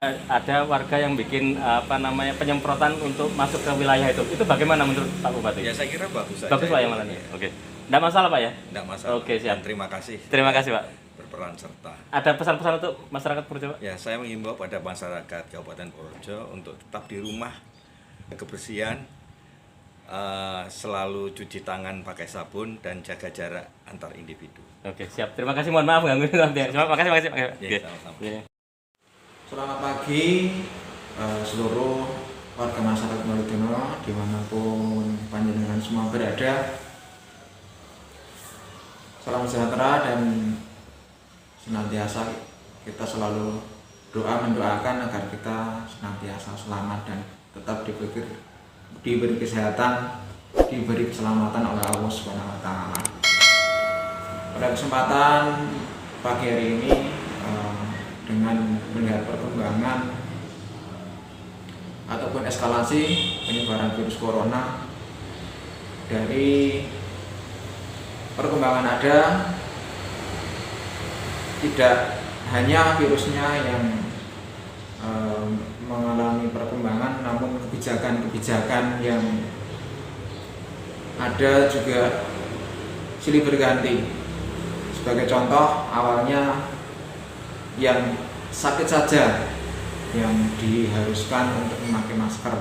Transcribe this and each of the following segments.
Ada warga yang bikin penyemprotan untuk masuk ke wilayah itu. Itu bagaimana menurut Pak Bupati? Ya saya kira bagus saja. Bagus Pak yang mana nih? Oke. Tidak masalah Pak ya? Tidak masalah. Oke, siap. Dan terima kasih. Terima kasih Pak. Berperan serta. Ada pesan-pesan untuk masyarakat Purworejo Pak? Ya saya mengimbau pada masyarakat Kabupaten Purworejo untuk tetap di rumah, kebersihan, selalu cuci tangan pakai sabun dan jaga jarak antar individu. Oke, siap. Terima kasih. Mohon maaf ganggu. Terima kasih. Ya, sama-sama. Selamat pagi seluruh warga masyarakat Maritono dimanapun panjenengan semua berada. Salam sejahtera dan senantiasa kita selalu mendoakan agar kita senantiasa selamat dan tetap diberi kesehatan, diberi keselamatan oleh Allah Subhanahu wa taala. Pada kesempatan pagi hari ini dengan melihat perkembangan ataupun eskalasi penyebaran virus corona, dari perkembangan ada tidak hanya virusnya yang mengalami perkembangan, namun kebijakan-kebijakan yang ada juga silih berganti. Sebagai contoh, awalnya yang sakit saja yang diharuskan untuk memakai masker,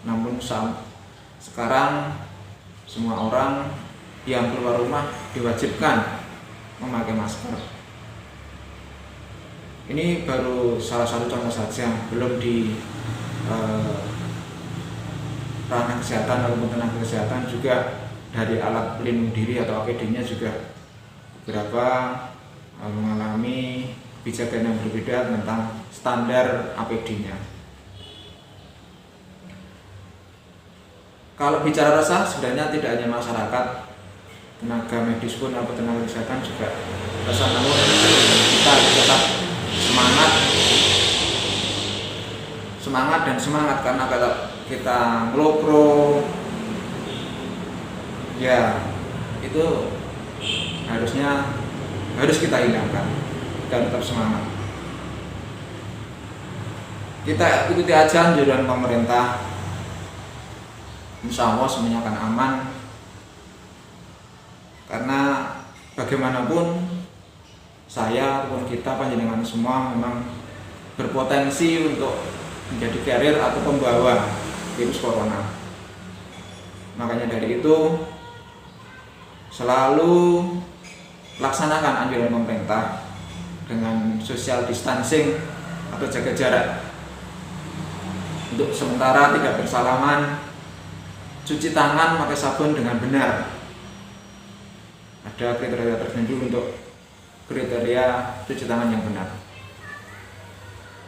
namun sekarang semua orang yang keluar rumah diwajibkan memakai masker. Ini baru salah satu contoh saja, belum di ranah kesehatan ataupun tenaga kesehatan, juga dari alat pelindung diri atau APD-nya juga beberapa mengalami kebijakan yang berbeda tentang standar APD-nya. Kalau bicara resah, sebenarnya tidak hanya masyarakat, tenaga medis pun atau tenaga kesehatan juga resah, namun kita tetap semangat karena kalau kita ngelokro ya itu harus kita hilangkan dan tetap semangat. Kita ikuti aja anjuran pemerintah, insya Allah semuanya akan aman, karena bagaimanapun saya ataupun kita panjenengan semua memang berpotensi untuk menjadi carrier atau pembawa virus corona. Makanya dari itu selalu laksanakan anjuran pemerintah dengan social distancing atau jaga jarak. Untuk sementara tidak bersalaman, cuci tangan pakai sabun dengan benar. Ada kriteria tertentu untuk kriteria cuci tangan yang benar.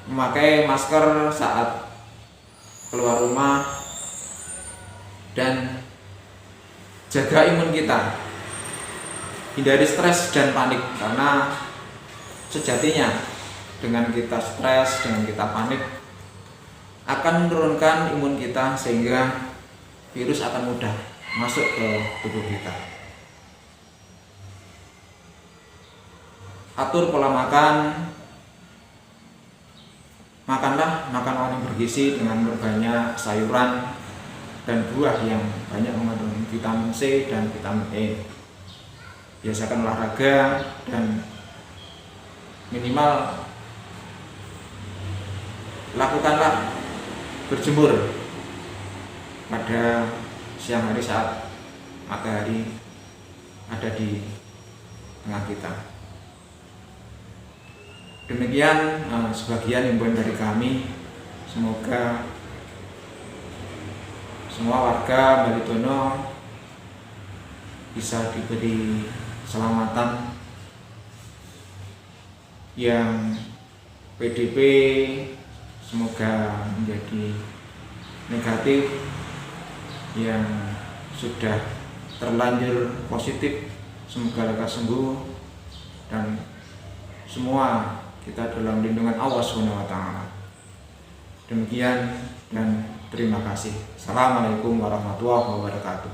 Memakai masker saat keluar rumah dan jaga imun kita. Hindari stres dan panik, karena sejatinya dengan kita stres, dengan kita panik akan menurunkan imun kita sehingga virus akan mudah masuk ke tubuh kita. Atur pola makan, makanlah makanan yang bergizi dengan berbanyak sayuran dan buah yang banyak mengandung vitamin C dan vitamin E. Biasakan olahraga dan minimal lakukanlah berjemur pada siang hari saat matahari ada di tengah kita. Demikian sebagian himbauan dari kami. Semoga semua warga Baritono bisa diberi keselamatan, yang PDP semoga menjadi negatif, yang sudah terlanjur positif semoga lekas sembuh, dan semua kita dalam lindungan Allah Subhanahu wa taala. Demikian dan terima kasih. Assalamualaikum warahmatullahi wabarakatuh.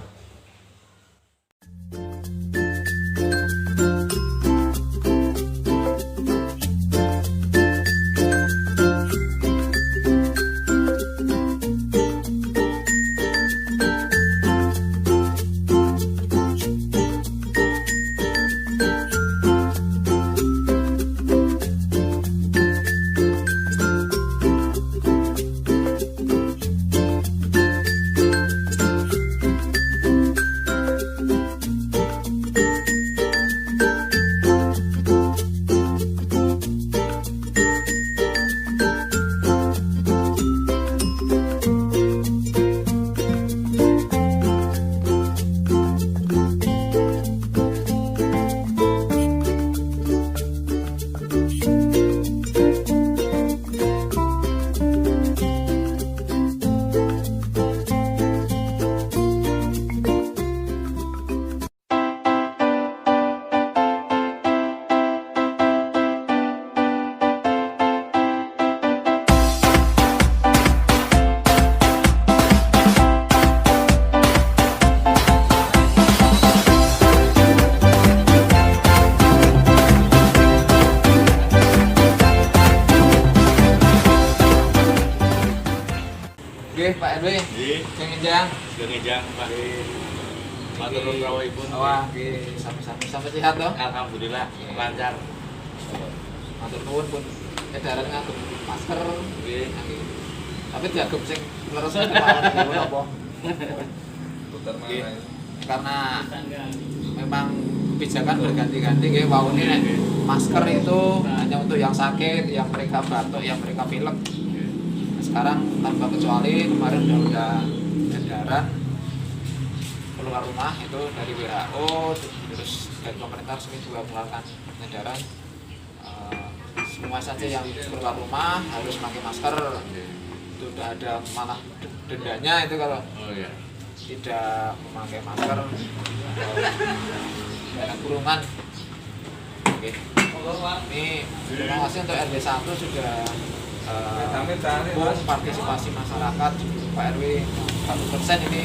Nggih, Pak RW. Nggih. Sing enjang. Sugeng Ejang, Pak. Matur nuwun rawuhipun. Wah, nggih, sami-sami sampai sehat toh. Alhamdulillah lancar. Matur nuwun pun edaran ngatur masker. Nggih. Tapi dianggap sing leres kepala apa? Putar mana? Karena memang kebijakan berganti-ganti nggih wau nek masker itu hanya untuk yang sakit, yang mereka batuk, yang mereka pilek. Sekarang tanpa kecuali kemarin udah edaran keluar rumah itu dari WHO terus dari pemerintah resmi juga mengeluarkan edaran semua saja yang keluar rumah harus pakai masker. Itu udah ada malah dendanya itu kalau tidak memakai masker ada kurungan. Oke. Ini terima kasih untuk RW 1 sudah partisipasi masyarakat Pak RW 1% ini.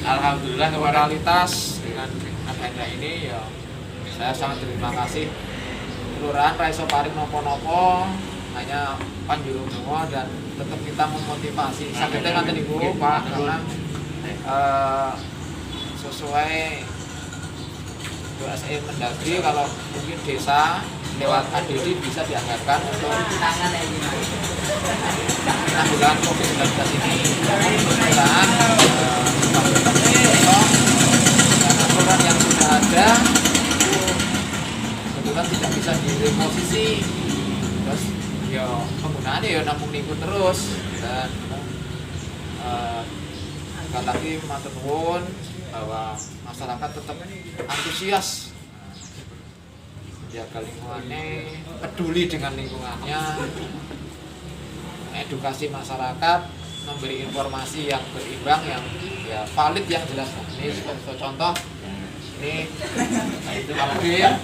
Alhamdulillah moralitas dengan adanya ini ya saya sangat terima kasih. Kelurahan Raiso Paring nopo-nopo hanya panjurung semua dan tetap kita memotivasi. Sakitnya nanti Ibu Pak karena sesuai doa saya Mendagri kalau mungkin desa lewat ADD bisa dianggarkan untuk penanggulangan COVID-19 ini. Mudah-mudahan dan aturan yang sudah ada itu kebetulan tidak bisa direposisi, terus ya penggunaannya ya nampung minggu terus dan sekali lagi matur nuwun bahwa masyarakat tetap antusias jaga lingkungannya, peduli dengan lingkungannya, edukasi masyarakat, memberi informasi yang berimbang, yang ya valid, yang jelas. Ini contoh, ini update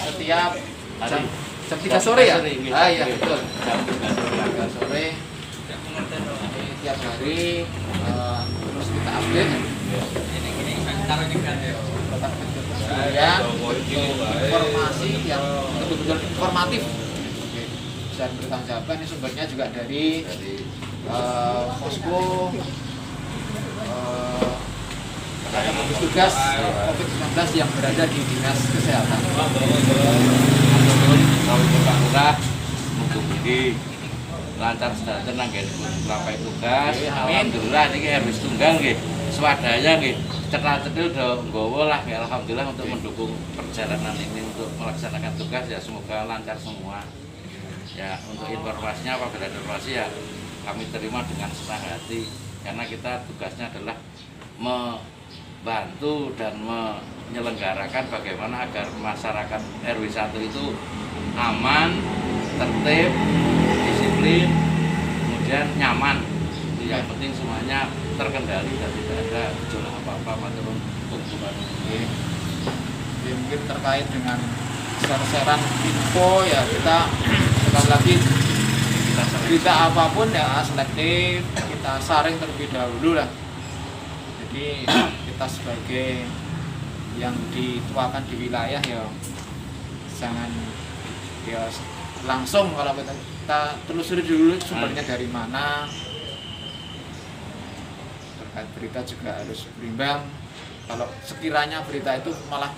setiap jam 3 sore ya? Ah iya betul, jam 3 sore. Ini tiap hari terus kita update. Ya, informasi yang betul-betul informatif bisa bertanggung ini sumbernya juga dari posko gugus tugas COVID-19 yang berada di Dinas Kesehatan. Mugi-mugi lancar sedaten nanggen sampai tugas. Alhamdulillah niki harus tunggal nggih. Swadaya nggih. Cetak-cetil do nggawa lah ya, alhamdulillah untuk mendukung perjalanan ini untuk melaksanakan tugas ya semoga lancar semua. Ya untuk informasinya apabila ada informasi ya kami terima dengan senang hati karena kita tugasnya adalah membantu dan menyelenggarakan bagaimana agar masyarakat RW 1 itu aman, tertib, disiplin, kemudian nyaman. Itu yang penting semuanya terkendali dan tidak ada gejolak apa-apa maturun hubungan. Mungkin terkait dengan share-sharean info ya kita sekali lagi berita apapun ya selektif kita saring terlebih dahulu lah. Jadi kita sebagai yang dituakan di wilayah ya jangan ya langsung kalau kita telusuri dulu sumbernya dari mana. Terkait berita juga harus berimbang. Kalau sekiranya berita itu malah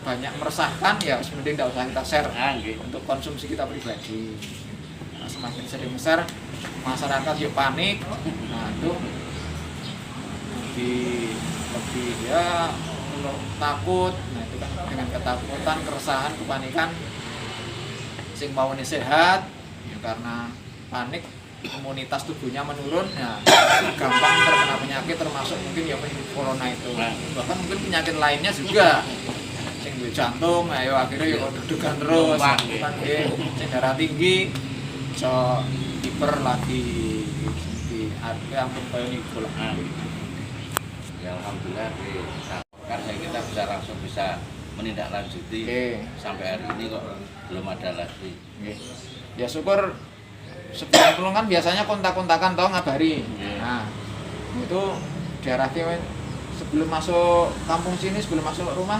banyak meresahkan ya mending tidak usah kita share untuk konsumsi kita pribadi. Nah, semakin sering share masyarakat yuk panik. Nah itu lebih ya takut. Nah itu kan dengan ketakutan, keresahan, kepanikan sing mau sehat ya karena panik imunitas tubuhnya menurun ya gampang terkena penyakit termasuk mungkin ya corona itu bahkan mungkin penyakit lainnya juga sing duwe jantung ayo akhirnya ya deg-degan terus kan sing darah tinggi so hiper lagi di ampun koyo niku lah. Ya alhamdulillah karena kita bisa langsung bisa menindaklanjuti sampai hari ini kok belum ada lagi. Ya syukur sebelum pulang kan biasanya kontak-kontakan toh ngabari. Nah itu diarahkan sebelum masuk kampung sini, sebelum masuk rumah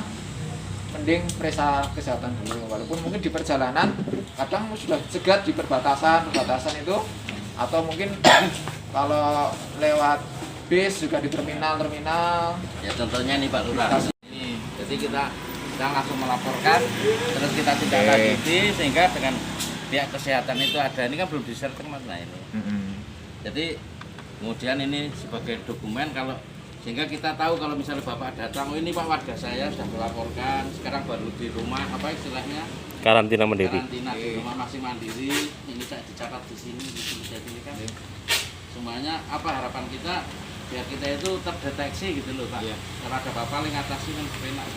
mending periksa kesehatan dulu walaupun mungkin di perjalanan kadang sudah cegat di perbatasan itu atau mungkin kalau lewat bis juga di terminal-terminal. Ya contohnya nih Pak Lurah. Ini, jadi kita langsung melaporkan, terus kita tindak lanjuti sehingga dengan pihak kesehatan itu ada. Ini kan belum disertakan Mas. Nah ini. Jadi kemudian ini sebagai dokumen kalau sehingga kita tahu kalau misalnya Bapak datang, oh ini Pak warga saya sudah melaporkan, sekarang baru di rumah apa istilahnya? Karantina mandiri. Karantina di rumah masih mandiri. Ini saya dicatat di sini, di sini jadi ini kan. Semuanya apa harapan kita biar kita itu terdeteksi gitu loh Pak. Kalau ada Bapak yang ngatasi kan enak.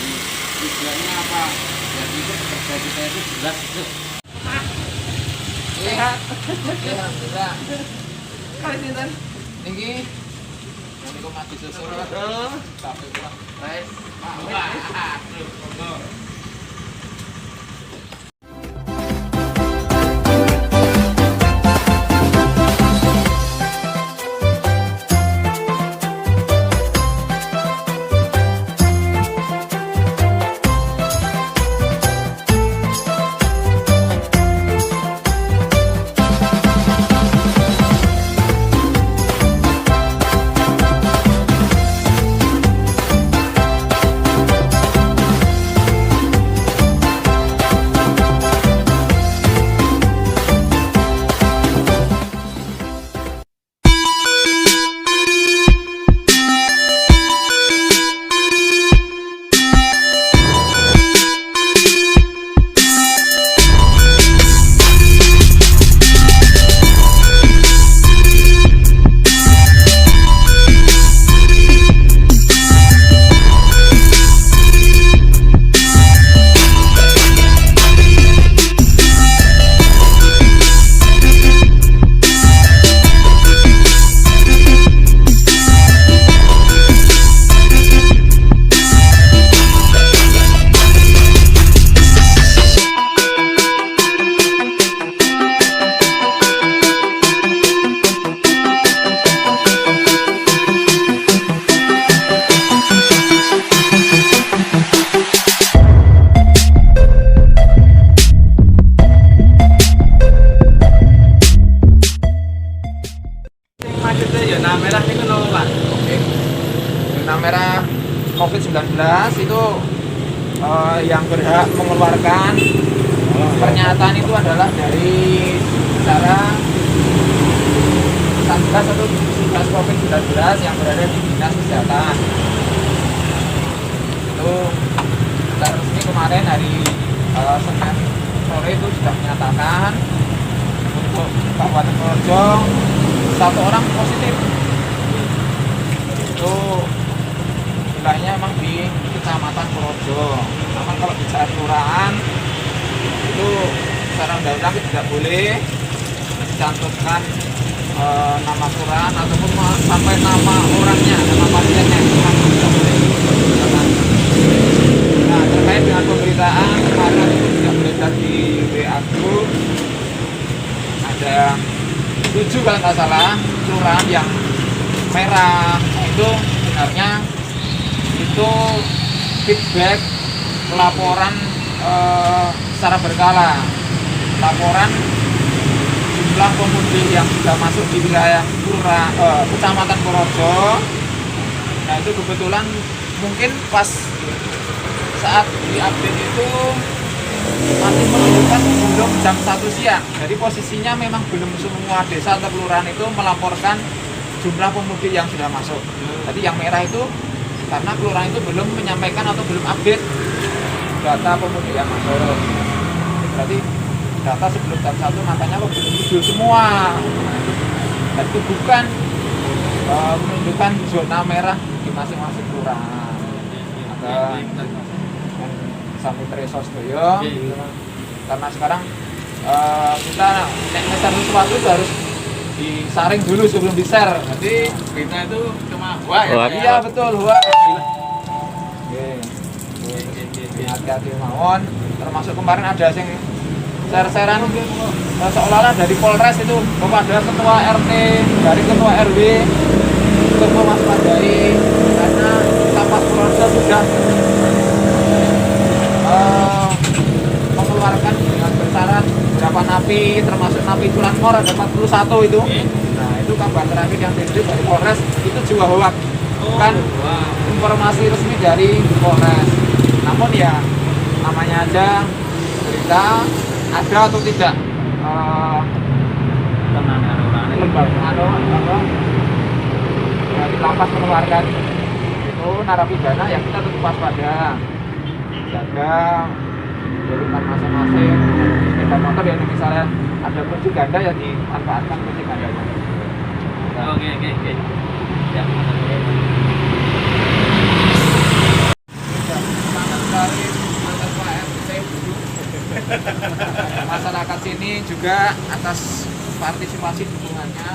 Ini tujuannya apa? Biar itu kerja kita itu jelas gitu. Lihat, alhamdulillah. Kali ini niki yang niku mati susul sampai pulang. Guys, zona merah itu nol Pak. Oke. Zona merah COVID-19 itu yang berhak mengeluarkan pernyataan itu adalah dari cara Satgas atau Satgas COVID-19 yang berada di Dinas Kesehatan. Itu secara resmi kemarin hari Senin sore itu sudah menyatakan untuk Kabupaten Purworejo 1 orang positif. Itu wilayahnya memang di Kecamatan Purworejo. Namun kalau bicara kelurahan itu secara undang-undang tidak boleh mencantumkan nama kelurahan ataupun sampai nama orangnya, nama pasiennya itu tidak boleh. Nah, terkait dengan pemberitaan kemarin itu tidak beredar di WA Group, ada 7 kalau nggak salah kelurahan yang merah. Nah, itu sebenarnya itu feedback laporan secara berkala, laporan jumlah pemudik yang sudah masuk di wilayah Kecamatan Purworejo. Nah itu kebetulan mungkin pas saat diupdate itu masih menunjukkan belum jam 1 siang. Jadi posisinya memang belum semua desa atau kelurahan itu melaporkan jumlah pemudik yang sudah masuk. Jadi yang merah itu karena kelurahan itu belum menyampaikan atau belum update data pemudik yang masuk. Berarti data sebelum jam 1 makanya belum muncul semua. Dan itu bukan menunjukkan zona merah di masing-masing kelurahan. Ada sampai tresos ya. Karena sekarang kita nge-share sesuatu itu harus disaring dulu sebelum di-share. Jadi Berita itu cuma hoax ya. iya betul hoax. Hati-hati mawon. Termasuk kemarin ada yang share-sharean seolah-olah dari Polres itu kepada ketua RT, dari ketua RW untuk mewaspadai karena Lapas Purworejo sudah mengeluarkan dengan bersyarat nomor ada 41 itu. Nah, itu kabar terakhir yang dirilis dari Polres itu jiwa hoak. Bukan informasi resmi dari Polres. Namun ya namanya aja berita, ada atau tidak lembaga dari lapas mengeluarkan itu narapidana, ya kita tetap waspada, jaga urutan masing-masing. Sepeda motor yang misalnya ada kunci ganda ya dimanfaatkan kunci gandanya. Oke. Ya. Sangat sekali atas Pak RT dulu. Masyarakat sini juga atas partisipasi dukungannya,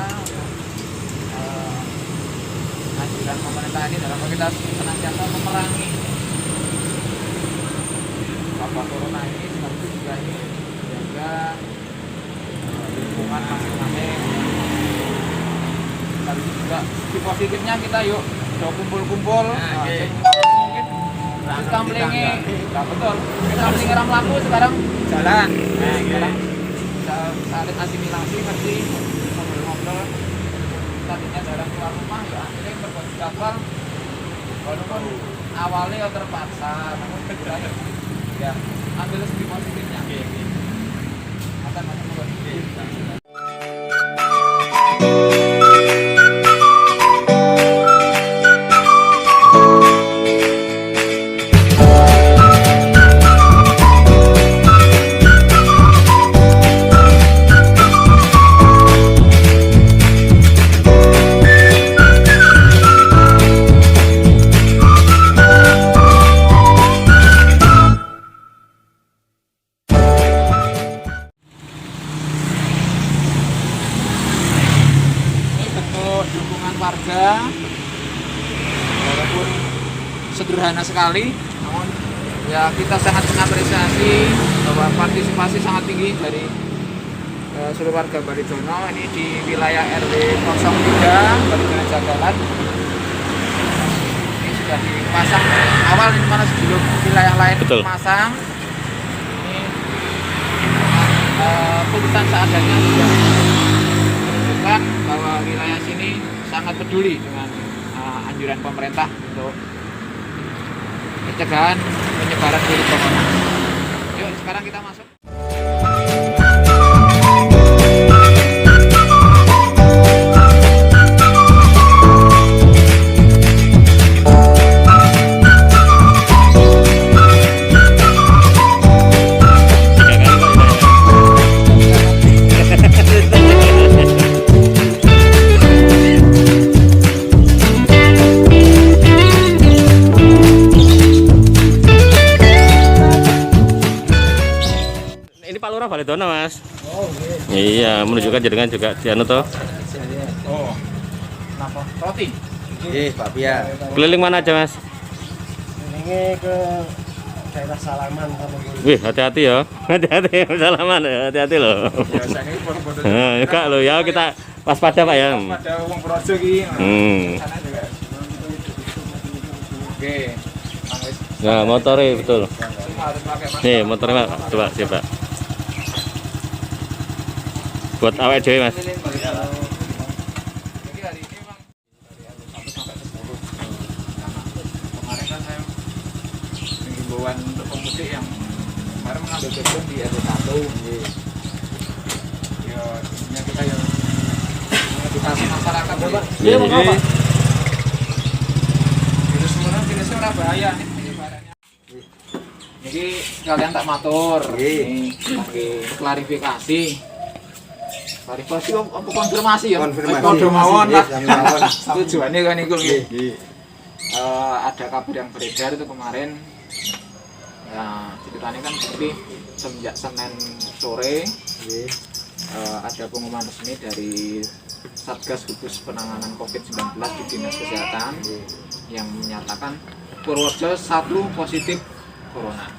anjuran pemerintah ini dalam kita senantiasa memerangi wabah corona ini, sekaligus juga ini menjaga lingkungan masing-masing. Sekaligus juga di positifnya kita yuk kumpul-kumpul, mungkin kita melingi, betul, kita melingi orang laku sekarang jalan. Nah, sekarang bisa saling asimilasi, ngerti, ngobrol-ngobrol. Tadinya jarang keluar rumah, ya akhirnya berbuat jadwal. Walaupun awalnya ya terpaksa, namun kemudian ya ambil segi positifnya. Makan buat warga, walaupun sederhana sekali, namun ya kita sangat mengapresiasi bahwa partisipasi sangat tinggi dari seluruh warga Balidono ini di wilayah RW 03 Balidono Jagalan. Ini sudah dipasang awal, ini mana sebelum wilayah lain dipasang. Ini putusan seadanya sudah menunjukkan bahwa wilayah sini sangat peduli dengan anjuran pemerintah untuk pencegahan penyebaran virus corona. Yuk, sekarang kita masuk. Ini Pak Lurah Balidono, Mas. Oh, iya, menunjukkan jenengan juga di anu toh. Oh. Kenapa? Roti. Pak Pia. Keliling mana aja, Mas? Ini ke daerah Salaman sama Wih, hati-hati ya. Hati-hati Salaman ya, hati-hati loh. Biasanya ini foto-foto. Nah, enggak loh ya, kita waspada Pak ya. Pada uang projo iki. Sana juga. Oke. Nah, motornya betul. Harus pakai masker. Nih, motornya Pak. Coba siapa? Buat awet dewe, Mas. Jadi hari ini Bang dari RW 1 sampai ke 10. Kemarin kan saya himbauan untuk pemudik yang kemarin mengambil BBM di RW 1. Ya, intinya kita yang edukasi masyarakat. Iya, Pak. Pak. Virus corona virusnya ora bahaya nih penyebarannya. Jadi kalian tak matur, ini klarifikasi. Klarifikasi apa konfirmasi ya? Konfirmasi. Mawon lah. Mawon. Tujuannya kan itu nggih. Ada kabar yang beredar itu kemarin. Nah, ceritanya kan seperti semenjak Senin sore ada pengumuman resmi dari Satgas Gugus Penanganan COVID-19 di Dinas Kesehatan yang menyatakan Purworejo 1 positif corona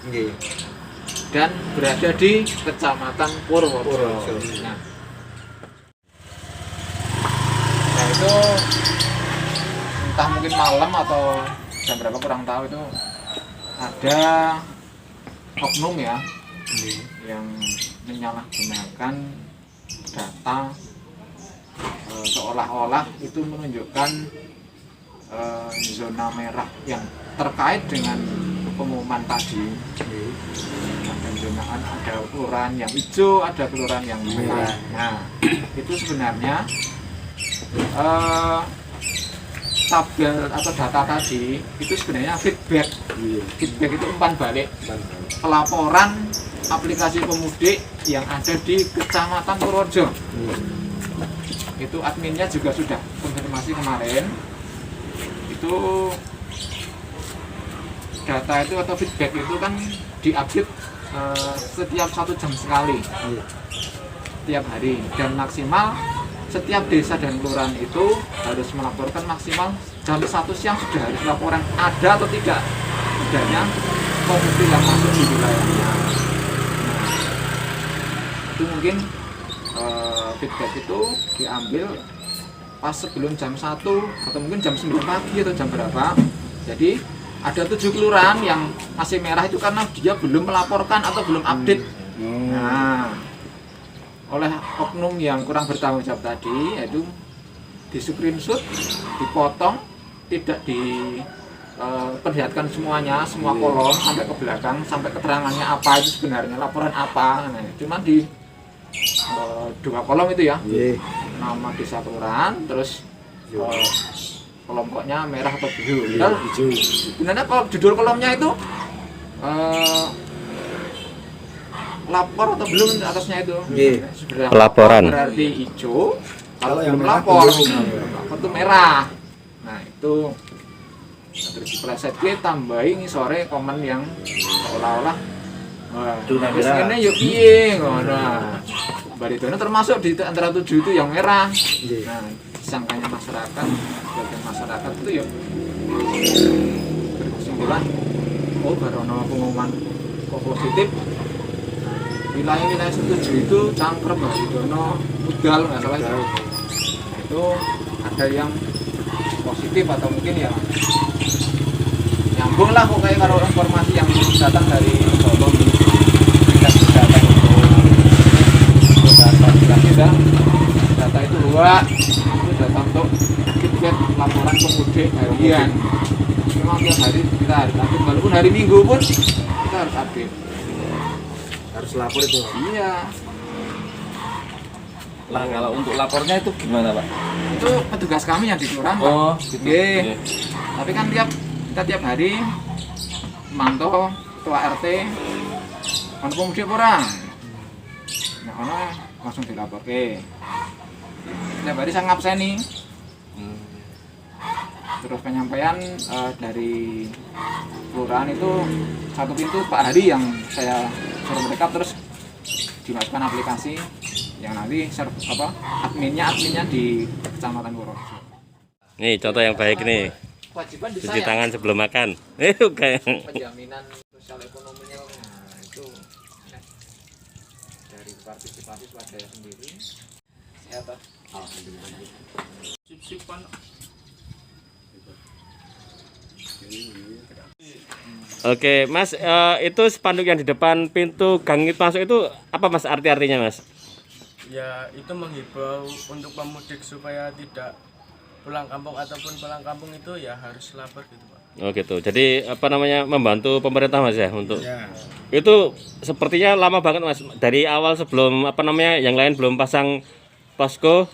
dan berada di Kecamatan Purworejo. Nah itu entah mungkin malam atau jam berapa kurang tahu, itu ada oknum ya yang menyalahgunakan data seolah-olah itu menunjukkan zona merah yang terkait dengan pengumuman tadi. Ada zona, ada kelurahan yang hijau, ada kelurahan yang merah. Nah, itu sebenarnya tabel atau data tadi itu sebenarnya feedback. Feedback itu umpan balik pelaporan aplikasi pemudik yang ada di Kecamatan Purworejo. Itu adminnya juga sudah konfirmasi kemarin. Itu data itu atau feedback itu kan diupdate setiap 1 jam sekali, setiap hari, dan maksimal setiap desa dan kelurahan itu harus melaporkan maksimal jam 1 siang sudah harus laporan ada atau tidak adanya pemudik yang masuk di wilayahnya. Nah, itu mungkin feedback itu diambil pas sebelum jam 1 atau mungkin jam 9 pagi atau jam berapa. Jadi ada 7 kelurahan yang masih merah itu karena dia belum melaporkan atau belum update. Nah, oleh oknum yang kurang bertanggung jawab tadi, yaitu di screenshot, dipotong, tidak diperlihatkan semuanya, semua kolom sampai ke belakang, sampai keterangannya apa itu sebenarnya, laporan apa. Nah, cuma di 2 kolom itu ya, nama desa kelurahan, terus kelompoknya merah atau biru. Sebenarnya kalau judul kolomnya itu lapor atau belum atasnya itu. Pelaporan. Berarti hijau. Kalau yang lapor, lapor itu merah. Nah itu terus dipleset tambahin sore komen yang seolah-olah terus ini yuk piye ngono. Baritono termasuk di antara 7 itu yang merah. Nah, disangkanya masyarakat, sebagian masyarakat itu ya berkesimpulan, oh barono pengumuman kok positif. Wilayah-wilayah 7 itu Cangkrem, Baritono, Ugal nggak salah itu. Itu ada yang positif atau mungkin ya nyambung lah pokoknya kalau informasi yang datang dari Solo dikasih data untuk data dan data itu 2 itu data untuk feedback laporan pemudik harian. Memang tiap hari kita harus update, walaupun hari Minggu pun kita harus update. Harus lapor itu. Iya. Lah kalau untuk lapornya itu gimana, Pak? Itu petugas kami yang di kelurahan, Pak. Oh, gitu. Oke. Tapi kan kita tiap hari mantau ketua RT ono pemudik orang. Nah, ono langsung dilapor ke. Tiap hari saya ngabseni. Terus penyampaian dari kelurahan itu 1 pintu Pak Hari yang saya suruh mereka terus dimasukkan aplikasi yang nanti adminnya di Kecamatan Purworejo. Nih contoh yang baik nih. Kewajiban di Cuci saya. tangan sebelum makan. Oke. Penjaminan sosial ekonominya, nah itu dari partisipasi swadaya sendiri. Sehat, alhamdulillah. Sip-sipan. Oke, Mas, itu spanduk yang di depan pintu gang masuk itu apa, Mas, arti-artinya, Mas? Ya, itu menghimbau untuk pemudik supaya tidak pulang kampung ataupun pulang kampung itu ya harus lapor gitu, Pak. Oh gitu. Jadi apa namanya, membantu pemerintah, Mas, ya untuk itu sepertinya lama banget, Mas. Dari awal sebelum apa namanya yang lain belum pasang posko,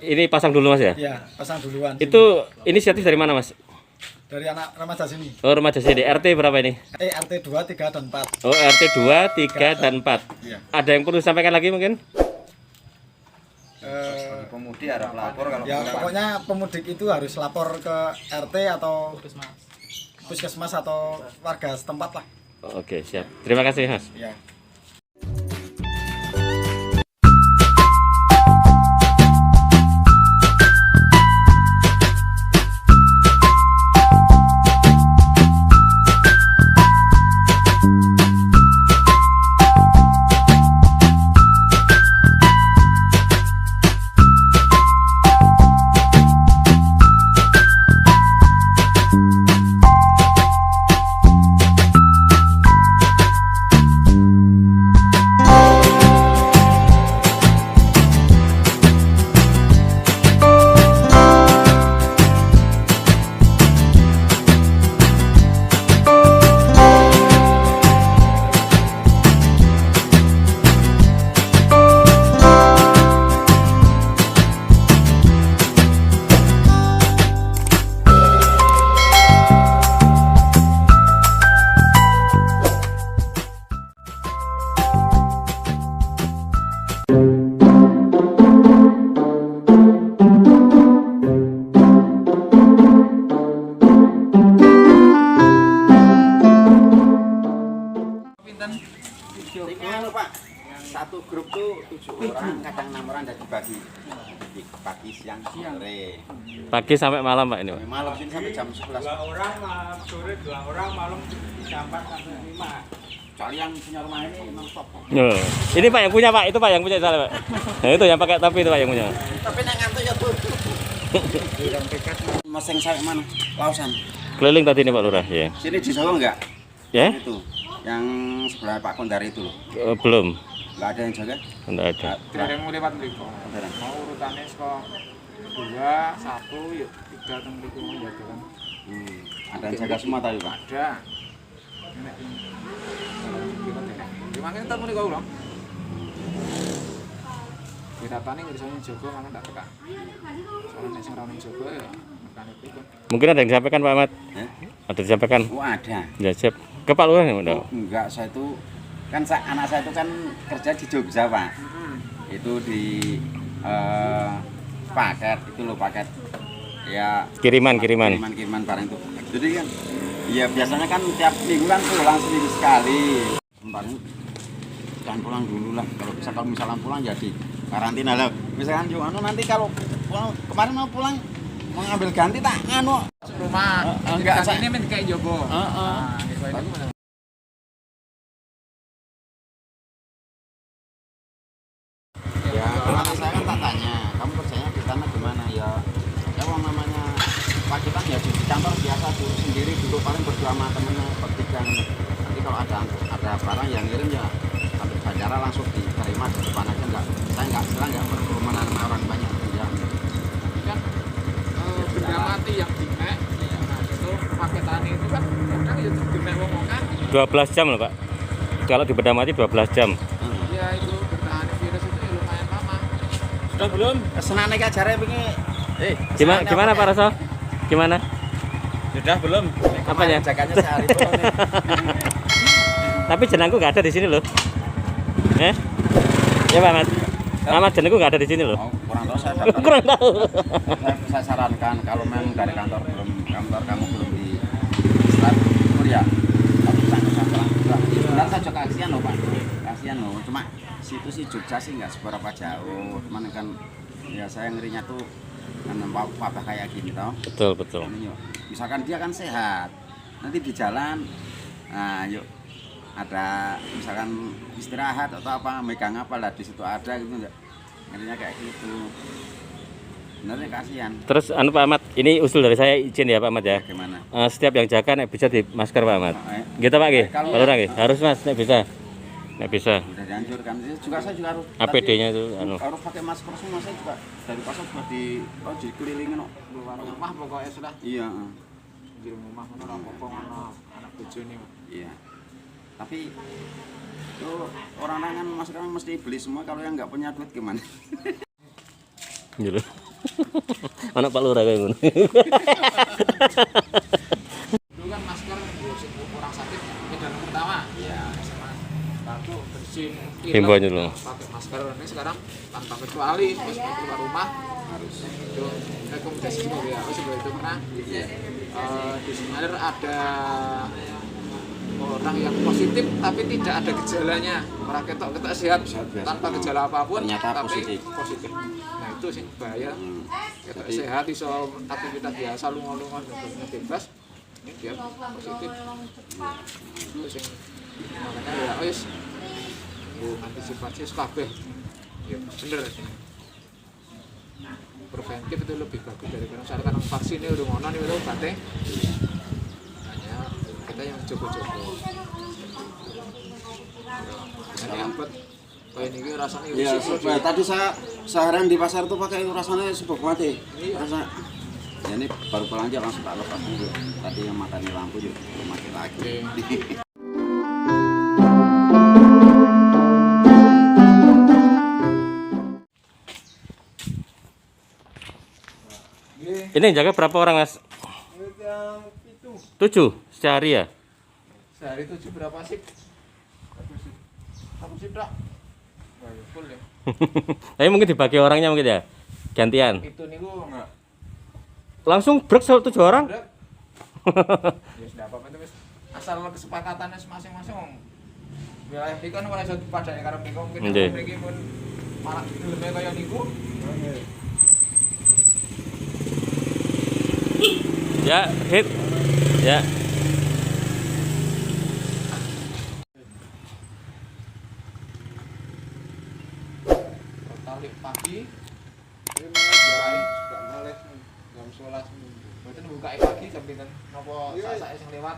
ini pasang dulu, Mas, ya? Ya, pasang duluan. Itu inisiatif dari mana, Mas? Dari anak remaja sini. Oh, remaja sini. RT berapa ini? RT 2, 3, dan 4. Oh, RT 2, 3, dan 4. Iya. Ada yang perlu disampaikan lagi mungkin? Pemudik harus lapor kalau Ya, pokoknya pemudik itu harus lapor ke RT atau puskesmas atau warga setempat lah. Oke, siap. Terima kasih, Mas. Ya. Ini anu Pak, satu grup tuh 7 orang, kadang 6 orang dan dibagi pagi, siang, sore. Pagi sampai malam Pak ini Pak. Malam sini sampai jam 11. 2 orang sore, 2 orang malam sampai 5. Soalnya yang punya rumah ini memang top. Oh. Ini Pak yang punya Pak, itu Pak yang punya salah Pak. Nah itu yang pakai topi itu Pak yang punya. Tapi nek ngantuk ya tuh. Masing saya mana? Lausan. Keliling tadi nih Pak Lurah ya. Sini di Solo enggak? Ya? Itu. Yang sebelah Pak Kondari itu loh. Belum. Enggak ada yang jaga? Enggak ada. Tidak ada yang mau lewat mriku. Mau urutannya kok 2, 1, yuk 3 teng mriku menjaga kan. Ada yang jaga semua tadi Pak? Ada. Nek gimana kita mulai kau dong? Kita tani nggak bisa jago, mana tak teka. Soalnya nek sing rawani jago ya makan itu kan. Mungkin ada yang disampaikan Pak Ahmad? Ada disampaikan? Oh ada. Ya siap. Ke Pak Lurah ya Pak? Enggak, saya itu kan anak saya itu kan kerja di Jogja Pak. Itu di paket itu loh, paket ya Kiriman. kiriman barang itu. Jadi kan ya biasanya kan tiap minggu kan pulang seminggu sekali. Sebentar jangan pulang dulu lah, kalau misalkan pulang ya di karantina lah. Misalkan Yohano nanti kalau pulang, kemarin mau pulang mau ngambil ganti tak nganu Rumah. enggak Ini men kayak jogo. Nah, itu ya anak saya kan tak tanya kamu kerjanya di sana gimana ya yang namanya pagi kan ya di kantor biasa dulu sendiri dulu paling berdua sama temennya bertiga. Nanti kalau ada barang yang ngirim ya sampai bandara langsung diterima di depan aja, saya nggak perlu menanam orang banyak ya. kan benda mati yang dimek. Nah, itu paketan itu kan kadang ya dimek wong kan. 12 jam loh Pak. Kalau di benda mati 12 jam. Ya itu bertahan virus itu ya lumayan lama. Sudah belum senane ki ajare wingi Gimana Pak Raso? Gimana? sudah belum Apanya? jaganya sehari belum nih. Tapi jenangku nggak ada di sini loh. Ya Pak Ahmad. Ahmad jenangku nggak ada di sini loh. Oh, kurang tahu saya Kurang tahu. saya sarankan kalau memang dari kantor kamu belum di start ya kamu pulang juga. Sebenarnya saya juga kasihan loh Pak, kasihan loh. Cuma situ sih Jogja sih nggak seberapa jauh, cuman kan ya saya ngerinya tuh kan wabah kayak gini toh. Betul. Ini yuk, misalkan dia kan sehat, nanti di jalan, nah yuk ada misalkan istirahat atau apa, megang apa lah di situ ada gitu, ngerinya kayak gitu. Sebenarnya kasihan. Terus Pak Ahmad, ini usul dari saya izin ya Pak Ahmad ya. Bagaimana? Setiap yang jaga nek bisa di masker Pak Ahmad. Gitu Pak Ki. Kalau- Pak Lurah Ki. Harus Mas nek bisa. Nek bisa. Udah dianjurkan. Saya juga harus APD-nya itu harus pakai masker semua. Saya juga dari pasar juga dikelilingin kok. Keluar rumah pokoknya sudah Iya. di rumah mana orang popong anak bojone. Iya. Tapi itu orang-orang kan masker kan mesti beli semua, kalau yang nggak punya duit gimana? Gitu. Anak Pak Lurah kayak ngono. Dulu kan masker orang sakit edan pertama. Iya, sama satu bersin Himbauannya dulu. pakai masker. Ini sekarang tanpa kecuali pas keluar rumah harus itu rekomendasi juga ya. Sebelum itu pernah di Semeru ada orang yang positif tapi tidak ada gejalanya, orang ketok sehat tanpa gejala apapun Ternyata tapi positif. Nah itu sih bahaya. Ketok sehat iso aktivitas biasa lunga-lunga bebas, ini dia positif. Itu sih makanya ya wis antisipasi kabeh ya bener sih. Preventif itu lebih bagus daripada misalkan vaksinnya udah ngono nih udah obatnya. Hanya kita yang coba-coba. Dapat kayak ini rasanya Iya, tadi saya seharian di pasar tuh pakai rasanya sebab mati. Rasa ya ini baru pulang aja langsung tak lepas dulu. Tadi yang makan di lampu juga belum mati lagi. Ini yang jaga berapa orang Mas? 7 sehari ya? sehari 7 berapa sih? Satu sih dah. Wah, ya full ya. Tapi mungkin dibagi orangnya mungkin ya? Gantian. Itu nih gua enggak. Langsung brek 7 orang? Ya sudah apa-apa itu Mas. Asal kesepakatannya masing-masing Wilayah iki kan ora iso dipadani karo mriki mungkin Nggih. mriki pun malah dileme kaya niku. Ya, hit. Ya. Tali pagi. Ini mulai juga mulai jam 11. Mboten buka pagi jam pinten? Napa sak-sake sing lewat?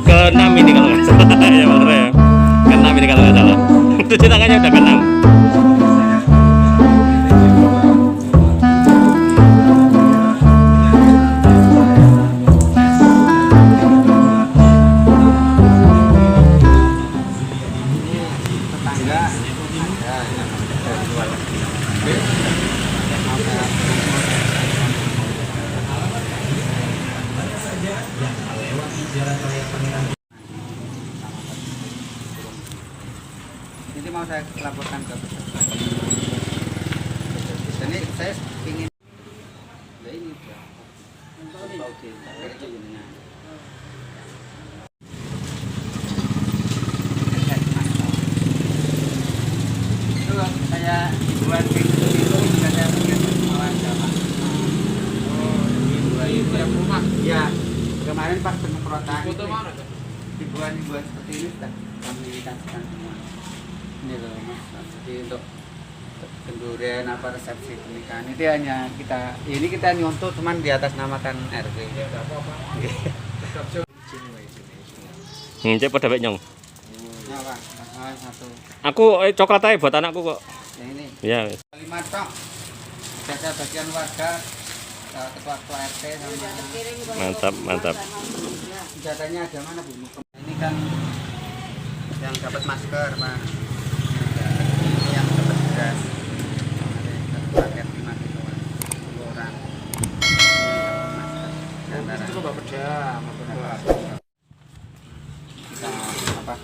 Ke-6 ini kalau nggak salah ya Bang Re ya. Ke-6 ini kalau nggak salah. Cuci tangannya udah ke-6. Tetangga ada yang dari luar negeri. Ini mau saya laporkan ke ini saya ingin ya ini udah oke itu ininya itu saya dibuat pintu itu juga saya punya malah sama Itu yang rumah. ya kemarin pas penyemprotan Foto mana tuh? dibuat seperti ini sudah kami kasihkan semua ini loh mas jadi untuk kenduren apa resepsi pernikahan itu hanya kita nyontoh cuman di atas namakan RW Ya enggak apa-apa. Tetap jauh. Cek pada baik nyong. ya pak satu Aku coklat aja buat anakku kok. yang ini Ya. 5 tok jasa bagian warga ketua RT sama Mantap, mantap. senjatanya ada mana bu ini kan yang dapat masker pak ini yang dapat beras paket 5 kiloan 10 orang ini dapat masker Itu coba peda, kita apa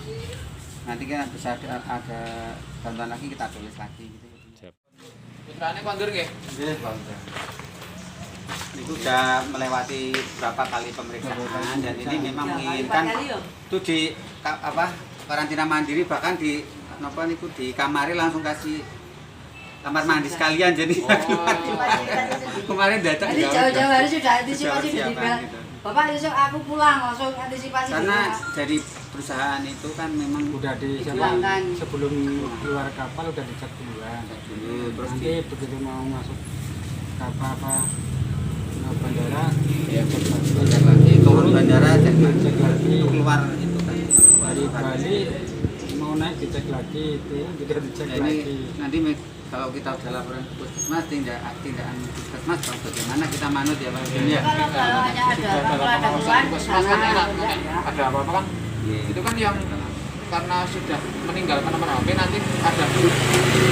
nanti kan bisa ada bantuan lagi kita tulis lagi gitu. Siap. Putrane kondur nggih. Itu sudah melewati berapa kali pemeriksaan dan ini memang menginginkan itu di apa karantina mandiri bahkan di apa niku di kamari langsung kasih kamar mandi sekalian jadi kemarin datang Jadi jauh-jauh hari sudah antisipasi Sudah di persiapan, gitu. Bapak besok aku pulang langsung antisipasi karena di rumah. dari perusahaan itu kan memang udah Dipulangkan. sebelum keluar kapal udah dicek duluan. terus Nanti begitu mau masuk kapal bandara ya cek lagi turun bandara cek lagi lagi. itu keluar itu kan Dari Bali mau naik dicek lagi itu juga dicek Nah, ini lagi. nanti kalau kita udah laporan ke puskesmas tindakan puskesmas bagaimana kita manut ya Pak Udin ya. Kalau hanya ada keluhan ke Puskesmas kan sana. enak, udah, ya. ada apa-apa kan? Iya. Itu kan yang karena sudah meninggalkan nomor HP nanti ada grup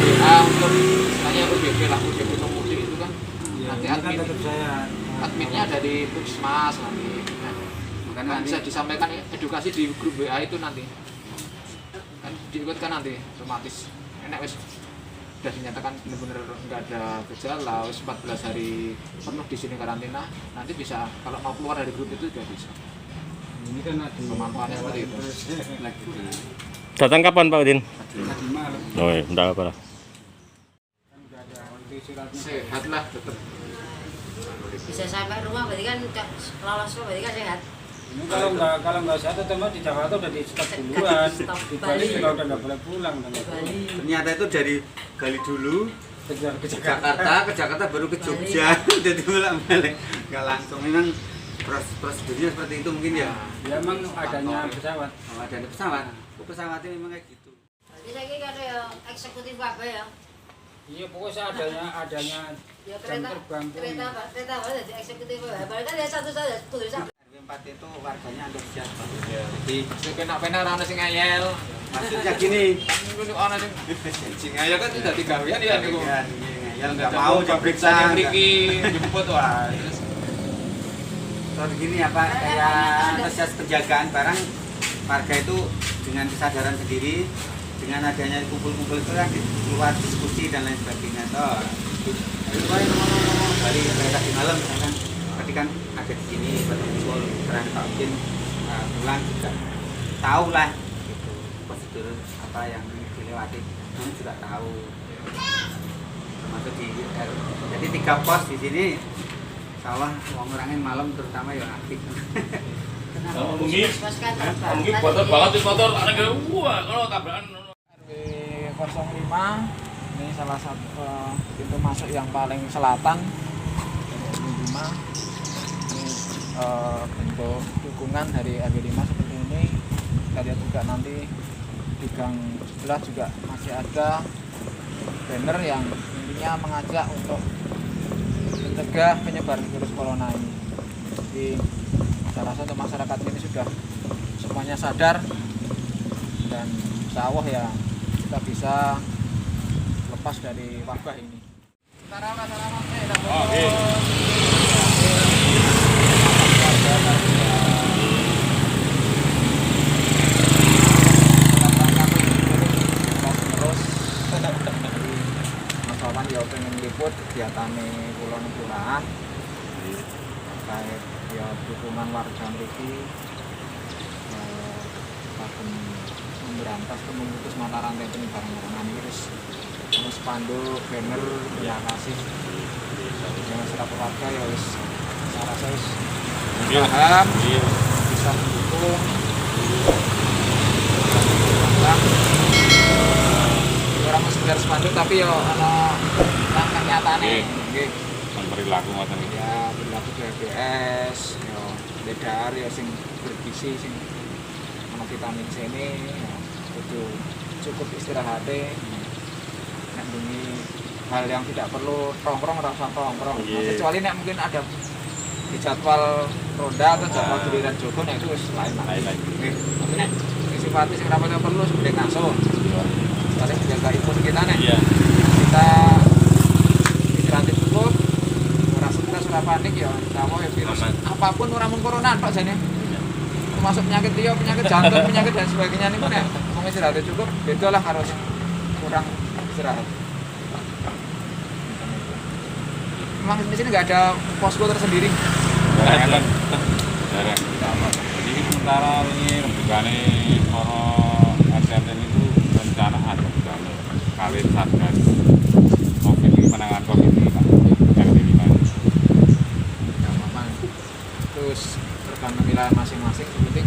WA untuk istilahnya UBP lah, UBP pemudik itu kan. Ya, Nanti ini kan tetap saya adminnya ada di puskesmas nanti. Nah, Makanya kan nanti bisa disampaikan edukasi di grup WA itu nanti. Kan diikutkan nanti otomatis. Enak wis sudah dinyatakan benar-benar nggak ada gejala, wis 14 hari penuh di sini karantina, nanti bisa kalau mau keluar dari grup itu sudah bisa. ini kan ada Pemanfaatnya seperti itu. lagi di Datang kapan Pak Udin? tadi malam Oh, iya, enggak apa lah. kan udah ada waktu suratnya. Sehat lah tetap. Bisa sampai rumah berarti kan lolos kok berarti kan sehat. Ini kalau nggak sehat otomatis di Jakarta udah di stop duluan. Stop Di Bali. Bali juga udah nggak boleh pulang. Udah nggak boleh. Bali. ternyata itu dari Bali dulu Kejar ke ke Jakarta. Jakarta baru ke Jogja jadi bolak-balik nggak langsung memang prosedurnya seperti itu mungkin ya. Ya emang adanya pesawat. Oh, ada pesawat pesawatnya memang kayak gitu. Berarti saya kira ada yang eksekutif apa ya? Iya pokoknya adanya Ya jam kereta terbang tuh. kereta apa jadi eksekutif apa? Berarti kan ya satu saja tulisan. RW 4 itu warganya antusias Pak. Jadi Kena-kena orang sing ngayel. maksudnya gini Ini ana sing ngayel kan tidak digawean ya niku. Iya, iya, iya. Ya nggak mau diperiksa mriki jemput wah. Terus gini apa kayak asas penjagaan barang warga itu dengan kesadaran sendiri, dengan adanya kumpul-kumpul itu kan keluar diskusi dan lain sebagainya. Toh itu kan ngomong dari tadi malam misalkan tadi kan ada di sini berkumpul terang mungkin pulang juga tahu lah gitu, prosedur apa yang dilewati juga tahu, termasuk di jadi 3 pos di sini sawah uang orangnya malam terutama yang aktif. Mungkin Kotor banget di kotor ada wah kalau tabrakan RW 05 ini salah satu pintu masuk yang paling selatan RW 5. Ini bentuk dukungan dari RW 5 seperti ini. Kita lihat juga nanti di gang sebelah juga masih ada banner yang intinya mengajak untuk mencegah penyebaran virus corona ini. Jadi saya rasa untuk masyarakat ini sudah semuanya sadar dan insya Allah ya kita bisa lepas dari wabah ini. Terus Mas Wawan ya pengen liput kegiatan Kulon Kelurahan terkait ya dukungan warga mriki akan memberantas atau memutus mata rantai penyebaran corona ini terus spanduk, banner, ya kasih dengan masyarakat warga ya wis saya rasa wis paham bisa mendukung orang sekedar spanduk tapi ya ana langkah nyatane nggih perilaku ngoten iki. ya perilaku BBS ya bedar ya sing bergizi sing ana vitamin C ini ya kudu cukup istirahatnya nek bengi hal yang tidak perlu tongkrong ora usah tongkrong kecuali nek mungkin ada di jadwal ronda atau jadwal giliran jogo nek itu wis lain lagi tapi nek sifatnya sing ora perlu seperti ngaso soalnya menjaga imun kita nek kita istirahat cukup ora panik ya, sama ya virus apapun ora mung corona Pak jane. Termasuk penyakit liya, penyakit jantung, penyakit dan sebagainya niku nek wong istirahat cukup beda lah karo kurang istirahat. Memang di sini nggak ada posko tersendiri. Jarang. Jadi sementara ini rembugane para RT itu rencana ada kali satgas COVID ini penanganan COVID ini Pak. Terus tergantung wilayah masing-masing penting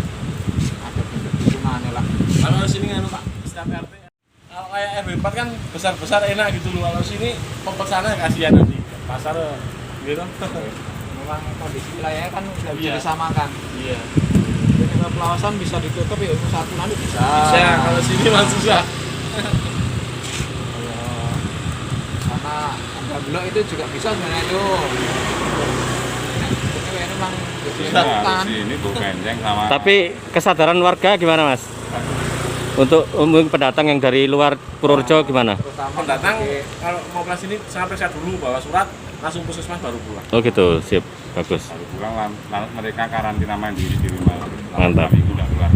ada bentuk dukungannya lah. Kalau sini kan Pak, setiap RT kalau kayak RW 4 kan besar-besar enak gitu loh. Kalau sini pempesannya kasihan nanti pasar gitu. Memang kondisi wilayahnya kan tidak bisa disamakan. Iya. Jadi kalau pelawasan bisa ditutup ya satu nanti bisa. Bisa, kalau sini mah susah. Karena alhamdulillah itu juga bisa sebenarnya itu. Memang ini Bu Benjeng sama. Tapi kesadaran warga gimana Mas? Untuk pendatang yang dari luar Purworejo gimana? Pendatang kalau mau ke sini saya periksa dulu bawa surat, langsung puskesmas baru pulang. Oh gitu, sip, bagus. Baru pulang mereka karantina mandiri di rumah. Mantap. Itu udah keluar.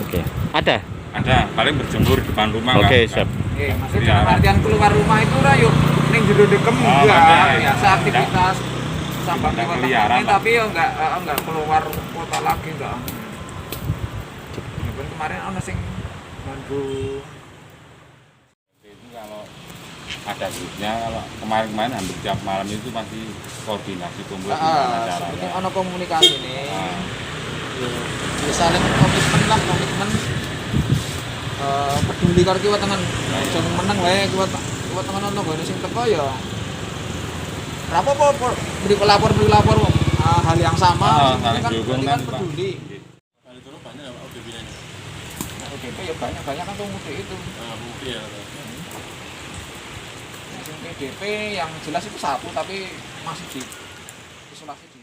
Oke. Ada? Ada, paling berjemur di depan rumah. Oke, siap. Maksudnya dalam artian keluar rumah itu rayu ning jero dekem biasa aktivitas sampai keliaran tapi ya enggak keluar kota lagi enggak. Kemarin ono sing bantu itu kalau ada grupnya, kalau kemarin hampir tiap malam itu masih koordinasi kumpul gimana caranya. Penting ono komunikasi nih. Ya saling komitmen lah, peduli karo kiwa tenan. Jangan menang wae kiwa tenan ono gone sing teko ya. Ora apa-apa beri pelapor hal yang sama, saling kan dukung kan kan, Pak. peduli. Kali itu banyak ya ODP-nya. Nah, ODP ya banyak kan tuh mudik itu. Mudik ya. Yang PDP yang jelas itu satu tapi masih di isolasi di.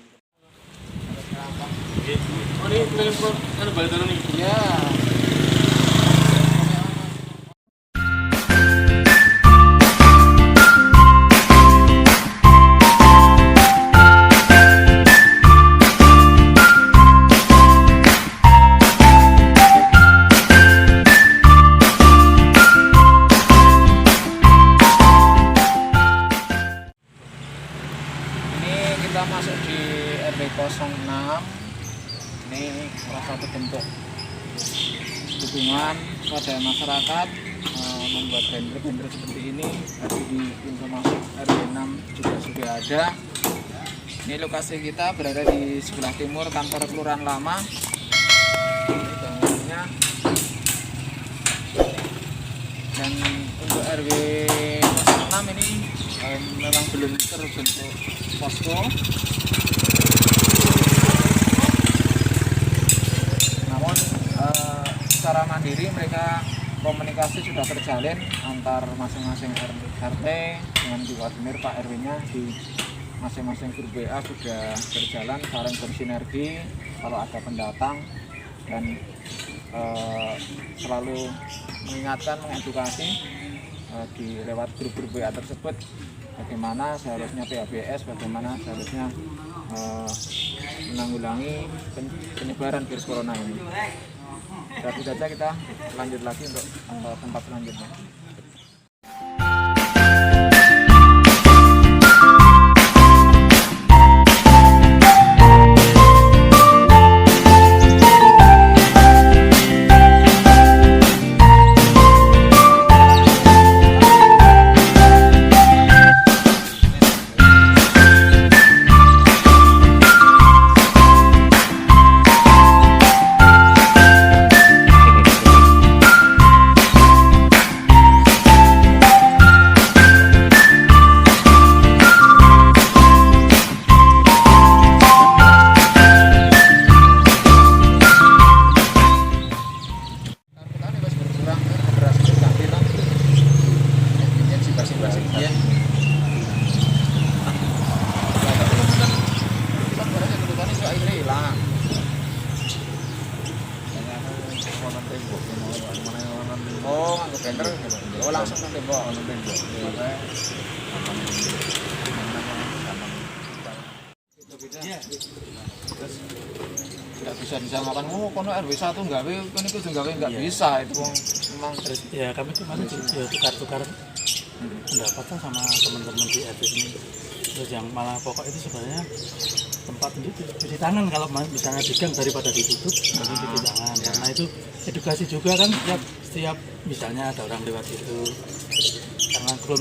Oh ini telepon balik nih. Iya. masuk di RW 06 ini salah satu bentuk dukungan kepada masyarakat membuat banner seperti ini. Tadi di pintu masuk RW 6 juga sudah ada. Ini lokasi kita berada di sebelah timur kantor kelurahan lama. Ini bangunannya. Dan untuk RW 06 ini memang belum terbentuk posko. Namun secara mandiri mereka komunikasi sudah terjalin antar masing-masing RT dengan koordinir Pak RW-nya di masing-masing grup WA sudah berjalan saling bersinergi kalau ada pendatang dan selalu mengingatkan, mengedukasi di lewat grup-grup WA tersebut bagaimana seharusnya PHBS, bagaimana seharusnya menanggulangi penyebaran virus corona ini. Tapi saja kita lanjut lagi untuk tempat selanjutnya. Oh, nganggo blender gitu. Oh, langsung ke tembok. Nggak bisa disamakan, oh kono RW 1 nggawe, kono itu nggawe nggak bisa, itu memang ya kami kemarin ya tukar-tukar pendapat sama teman-teman di RT ini. Terus yang malah pokok itu sebenarnya tempat untuk cuci tangan kalau misalnya di gang daripada ditutup jadi cuci tangan. Karena itu edukasi juga kan setiap misalnya ada orang lewat itu karena belum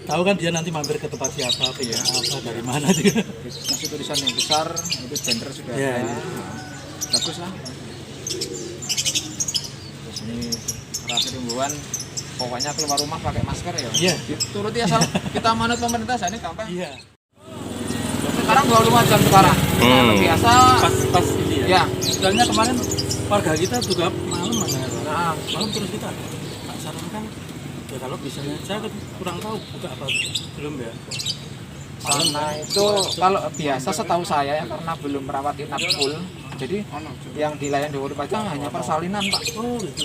tahu kan dia nanti mampir ke tempat siapa, pegang apa, dari mana juga. Masih tulisan yang besar, itu banner sudah ada. Bagus lah. Terus ini terakhir himbauan, pokoknya keluar rumah pakai masker ya. Iya. Turuti asal kita manut pemerintah, ini gampang. Iya. Sekarang 25 jam sekarang. Biasa Pas ini ya. Ya. Sebenarnya kemarin warga kita juga malam malam terus kita sarankan ya kalau misalnya saya kurang tahu buka apa belum ya. Karena itu kalau biasa setahu saya ya karena belum merawat inap full. Jadi yang dilayani di Pajang hanya persalinan, Pak. Oh, gitu.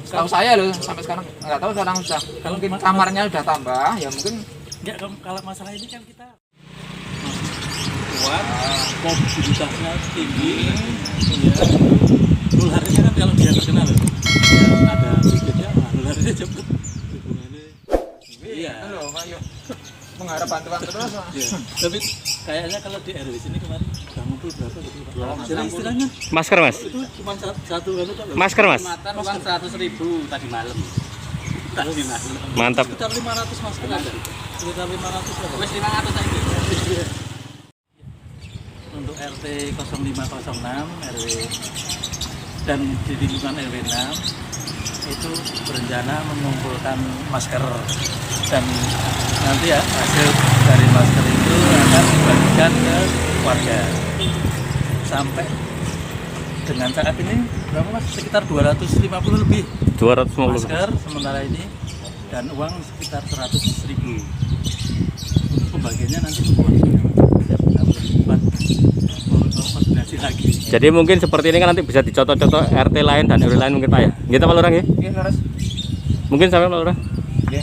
Setahu saya loh sampai sekarang nggak tahu sekarang sudah. Kalau mungkin kamarnya udah tambah ya mungkin enggak kalau masalah ini kan kita kuat, mobilitasnya tinggi, ya. Nularnya kan kalau dia terkenal ya, ada sedikitnya, nularnya cepet. Iya. Halo, ayo mengharap bantuan terus. Ya. Tapi kayaknya kalau di RW sini kemarin udah ngumpul berapa gitu Pak? Jadi istilahnya Masker mas? itu cuma satu Masker mas? uang 100.000 tadi malam. Tadi malam. Mantap. Sekitar 500 masker ada. Sekitar 500 lah. Wes 500 aja. Untuk RT 0506 RW dan di lingkungan RW 6 itu berencana mengumpulkan masker dan nanti ya hasil dari masker itu akan dibagikan ke warga sampai dengan saat ini berapa mas? Sekitar 250 lebih 250 masker sementara ini dan uang sekitar 100.000 untuk pembagiannya nanti koordinasi lagi. Jadi mungkin seperti ini kan nanti bisa dicontoh-contoh RT lain dan RW lain mungkin Pak ya. Gitu Pak Lurah ya? Iya, terus. Mungkin sampai Pak Lurah. Oke.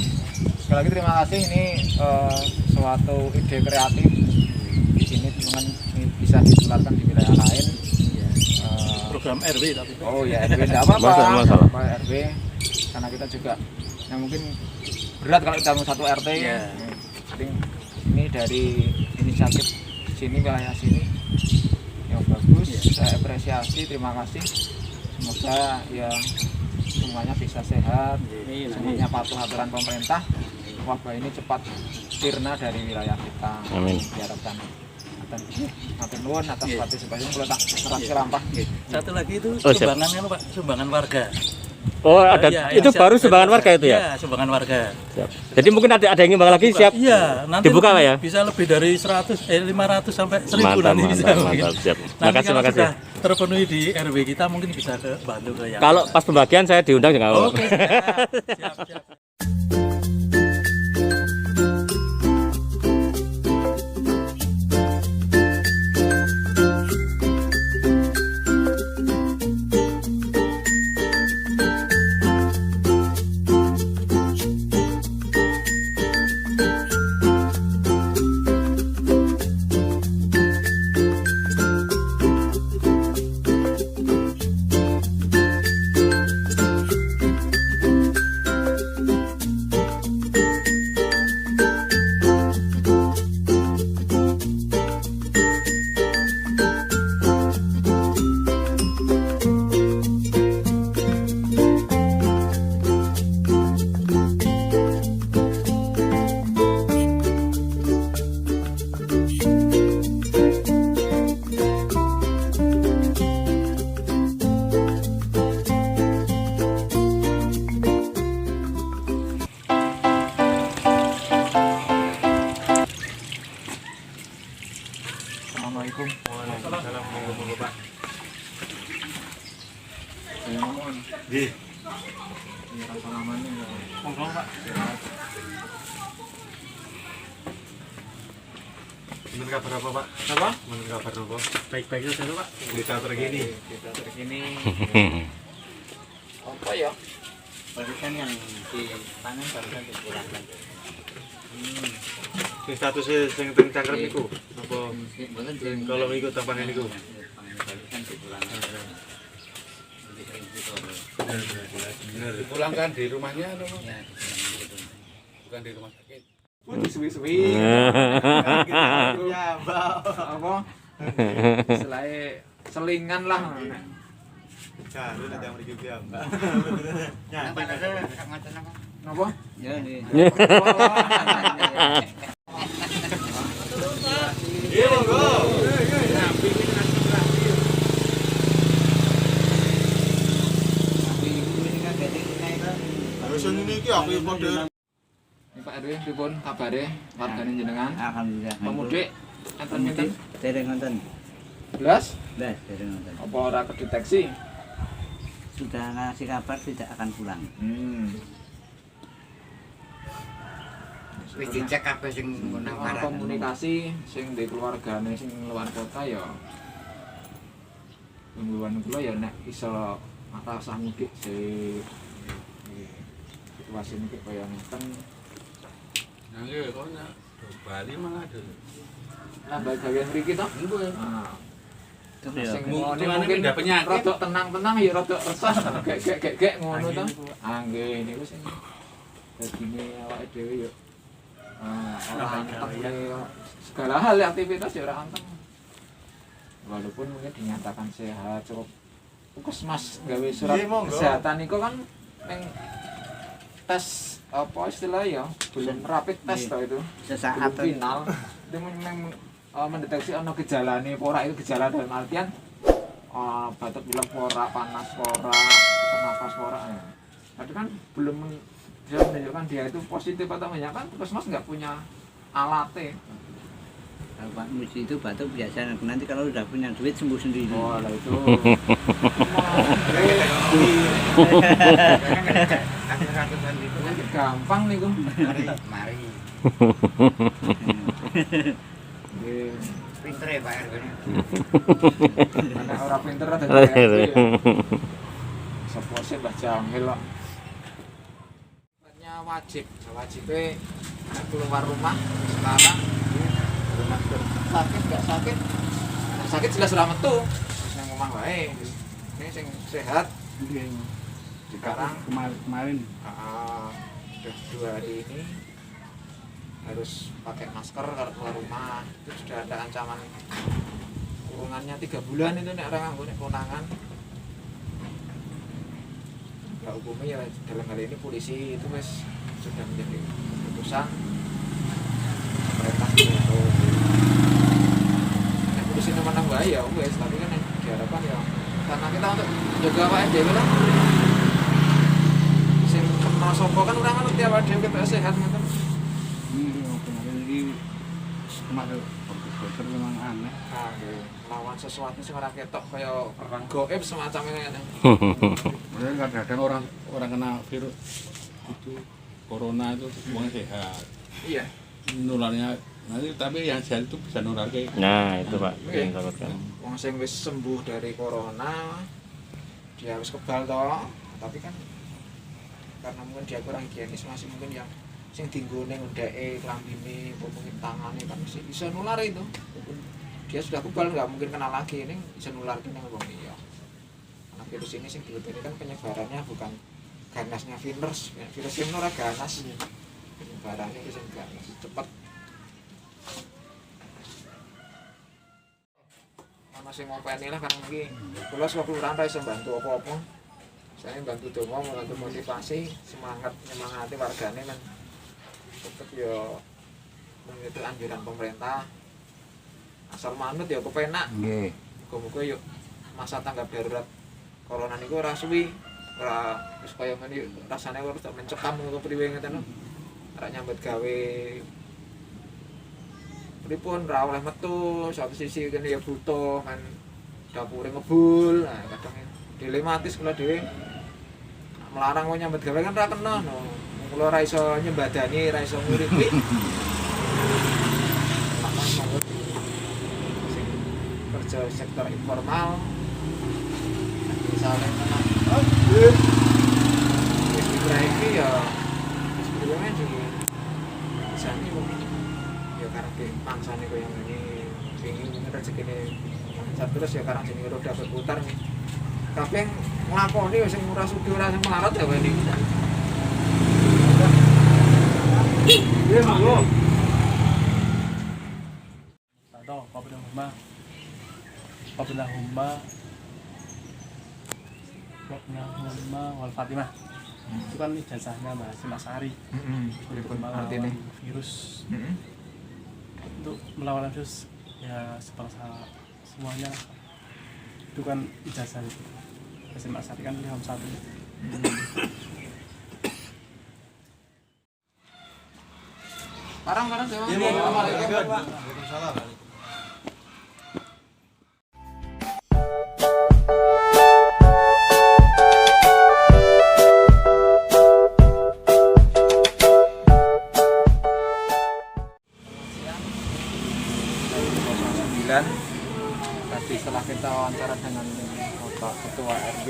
Sekali lagi terima kasih, ini suatu ide kreatif di sini teman bisa ditularkan di wilayah lain. Program RW tapi. Oh ya RW tidak apa-apa. Masalah. RW karena kita juga yang mungkin berat kalau kita mau satu RT. Iya. Jadi ini dari inisiatif inisiatif sini, wilayah sini ya bagus, saya apresiasi, terima kasih. Semoga ya semuanya bisa sehat, semuanya patuh aturan pemerintah, wabah ini cepat sirna dari wilayah kita. Amin. Diharapkan. Matur nuwun atas partisipasi kula tak serahke lampah. Satu lagi itu Oh, siap. sumbangan Pak, sumbangan warga. Oh, ada Iya, itu yang baru siap- sumbangan warga itu ya? Iya, sumbangan warga. Siap. Jadi mungkin ada yang nyumbang lagi siap. Iya, nanti Dibuka Pak ya? bisa lebih dari 500 sampai 1000 Mantap, nanti bisa. mantap, mungkin. mantap, siap. Nanti Makasih, kalau makasih. sudah terpenuhi di RW kita mungkin bisa ke bantu ke yang. Kalau pas pembagian saya diundang juga. Oke, siap, siap. Assalamualaikum. Waalaikumsalam. Monggo Pak. Mohon. Nggih. Ya rasa lamanya. Monggo Pak. Menurut kabar apa Pak? Apa? Menurut kabar apa? Baik-baik saja Pak. Berita terkini. Kita terkini. Apa ya? Barusan yang dipanen barusan dipulangkan. Sing statusnya sing teng cangkrem niku apa Mboten sing kalau iku teng panen niku. barusan dipulangkan. Benar. Dipulangkan di rumahnya atau Ya, bukan di rumah sakit? Suwi-suwi. Ya, Mbak. Apa? Istilahnya selingan lah. Ya, lu nanti yang mriki ya, Mbak. Napa? ya nih. Iya, monggo. Rusun ini iki aku padha Ini Pak RW pripun kabare wargane jenengan? Alhamdulillah. Pemudik enten pinten? Dereng nonton. Belas? Belas dereng nonton. Apa ora kedeteksi? Sudah ngasih kabar tidak akan pulang. Wis dicek kabeh sing nang Nah, komunikasi sing di keluargane sing luar kota ya mingguan kula ya nek iso rasa mudik situasi ini kaya ngeten. Nggih, kok nak Bali malah ada. Nambah gawean mriki to? Nggih. Nah, Terus sing Mungkin mungkin pindah penyakit. rodok tenang-tenang ya rodok resah gek ngono to. Ah nggih niku sing dadine awake dhewe ya ora anteng segala hal aktivitas ya ora anteng. Walaupun mungkin dinyatakan sehat cukup puskesmas gawe surat kesehatan niku kan ning tes apa istilah ya belum rapid test to itu sesaat belum final dia mendeteksi ono gejalane ora itu gejala dalam artian batuk pilek ora panas ora nafas ora ya. Tapi kan belum bisa menunjukkan dia itu positif atau enggak kan puskesmas nggak punya alatnya. Kalau Pak Muji itu batuk biasa, nanti kalau udah punya duit sembuh sendiri. Oh lah itu. Gampang nih gue. Mari. Pinter ya Pak RW. Anak orang pinter ada Sopo sih Mbah Jamil kok. Wajibnya keluar rumah sekarang sakit nggak sakit sakit jelas ora metu terus nang omah wae ini sing sehat sekarang Kemarin udah 2 hari ini harus pakai masker kalau keluar rumah. Itu sudah ada ancaman kurungannya 3 bulan itu nek orang nganggo nek konangan. Ya hukumnya ya dalam hal ini polisi itu wis sudah menjadi keputusan pemerintah itu. Nek polisi menang wae ya wis, tapi kan yang diharapkan ya karena kita untuk jaga awake dhewe lah. Sing kena sapa kan ora ngerti awake dhewe ketok sehat ngoten. Ini kemarin dokter memang aneh. Lawan sesuatu sing ora ketok kaya perang gaib semacam ngene. Kemudian kadang-kadang orang kena virus itu corona itu semuanya sehat. Iya. Nularnya nanti tapi yang sehat itu bisa nular ke. Nah, itu Pak, yang takutkan. Wong sing wis sembuh dari corona dia wis kebal toh, tapi kan karena mungkin dia kurang higienis masih mungkin yang sing dinggone ndeke klambine mungkin tangane kan bisa nular itu. Dia sudah kebal nggak mungkin kena lagi, ini bisa nular ke nang wong liya. Karena virus ini sing diwedeni kan penyebarannya bukan ganasnya virus ini ora ganas. Penyebarannya wis ganas cepet. Masih mau pengen lah kan iki. Kula saka kelurahan ra iso bantu apa-apa. Saya bantu donga, bantu motivasi, nyemangati wargane kan. Tetep yo mengikuti anjuran pemerintah. Asal manut ya kepenak. Nggih. Muga-muga yuk masa tanggap darurat corona niku ora suwi. Ora wis kaya ngene rasane ora mencekam ngono priwe ngeten. Ora nyambut gawe pripun ra oleh metu, satu sisi kene ya butuh kan dapure ngebul. Nah, kadang dilematis kula dhewe. Melarang wong nyambut gawe kan ra kena no. Kula ora iso nyembadani, ra iso nguripi. Kerja sektor informal misalnya memang diperbaiki ya sebelumnya di sana mungkin ya karena mangsanya kau yang ini ingin rezeki ini terus ya karena sini roda berputar nih tapi yang ngelakoni ya yang murah sudi orang yang melarat ya ini iya manggo atau Qabilahumma wal Fatimah. Itu kan ijazahnya Mas Ari. Artinya virus. Untuk melawan virus ya sebangsa semuanya. Itu kan ijazah itu. Mas Ari kan Ilham 1. Barang-barang dewa. Waalaikumsalam. Tadi setelah kita wawancara dengan Bapak Ketua RW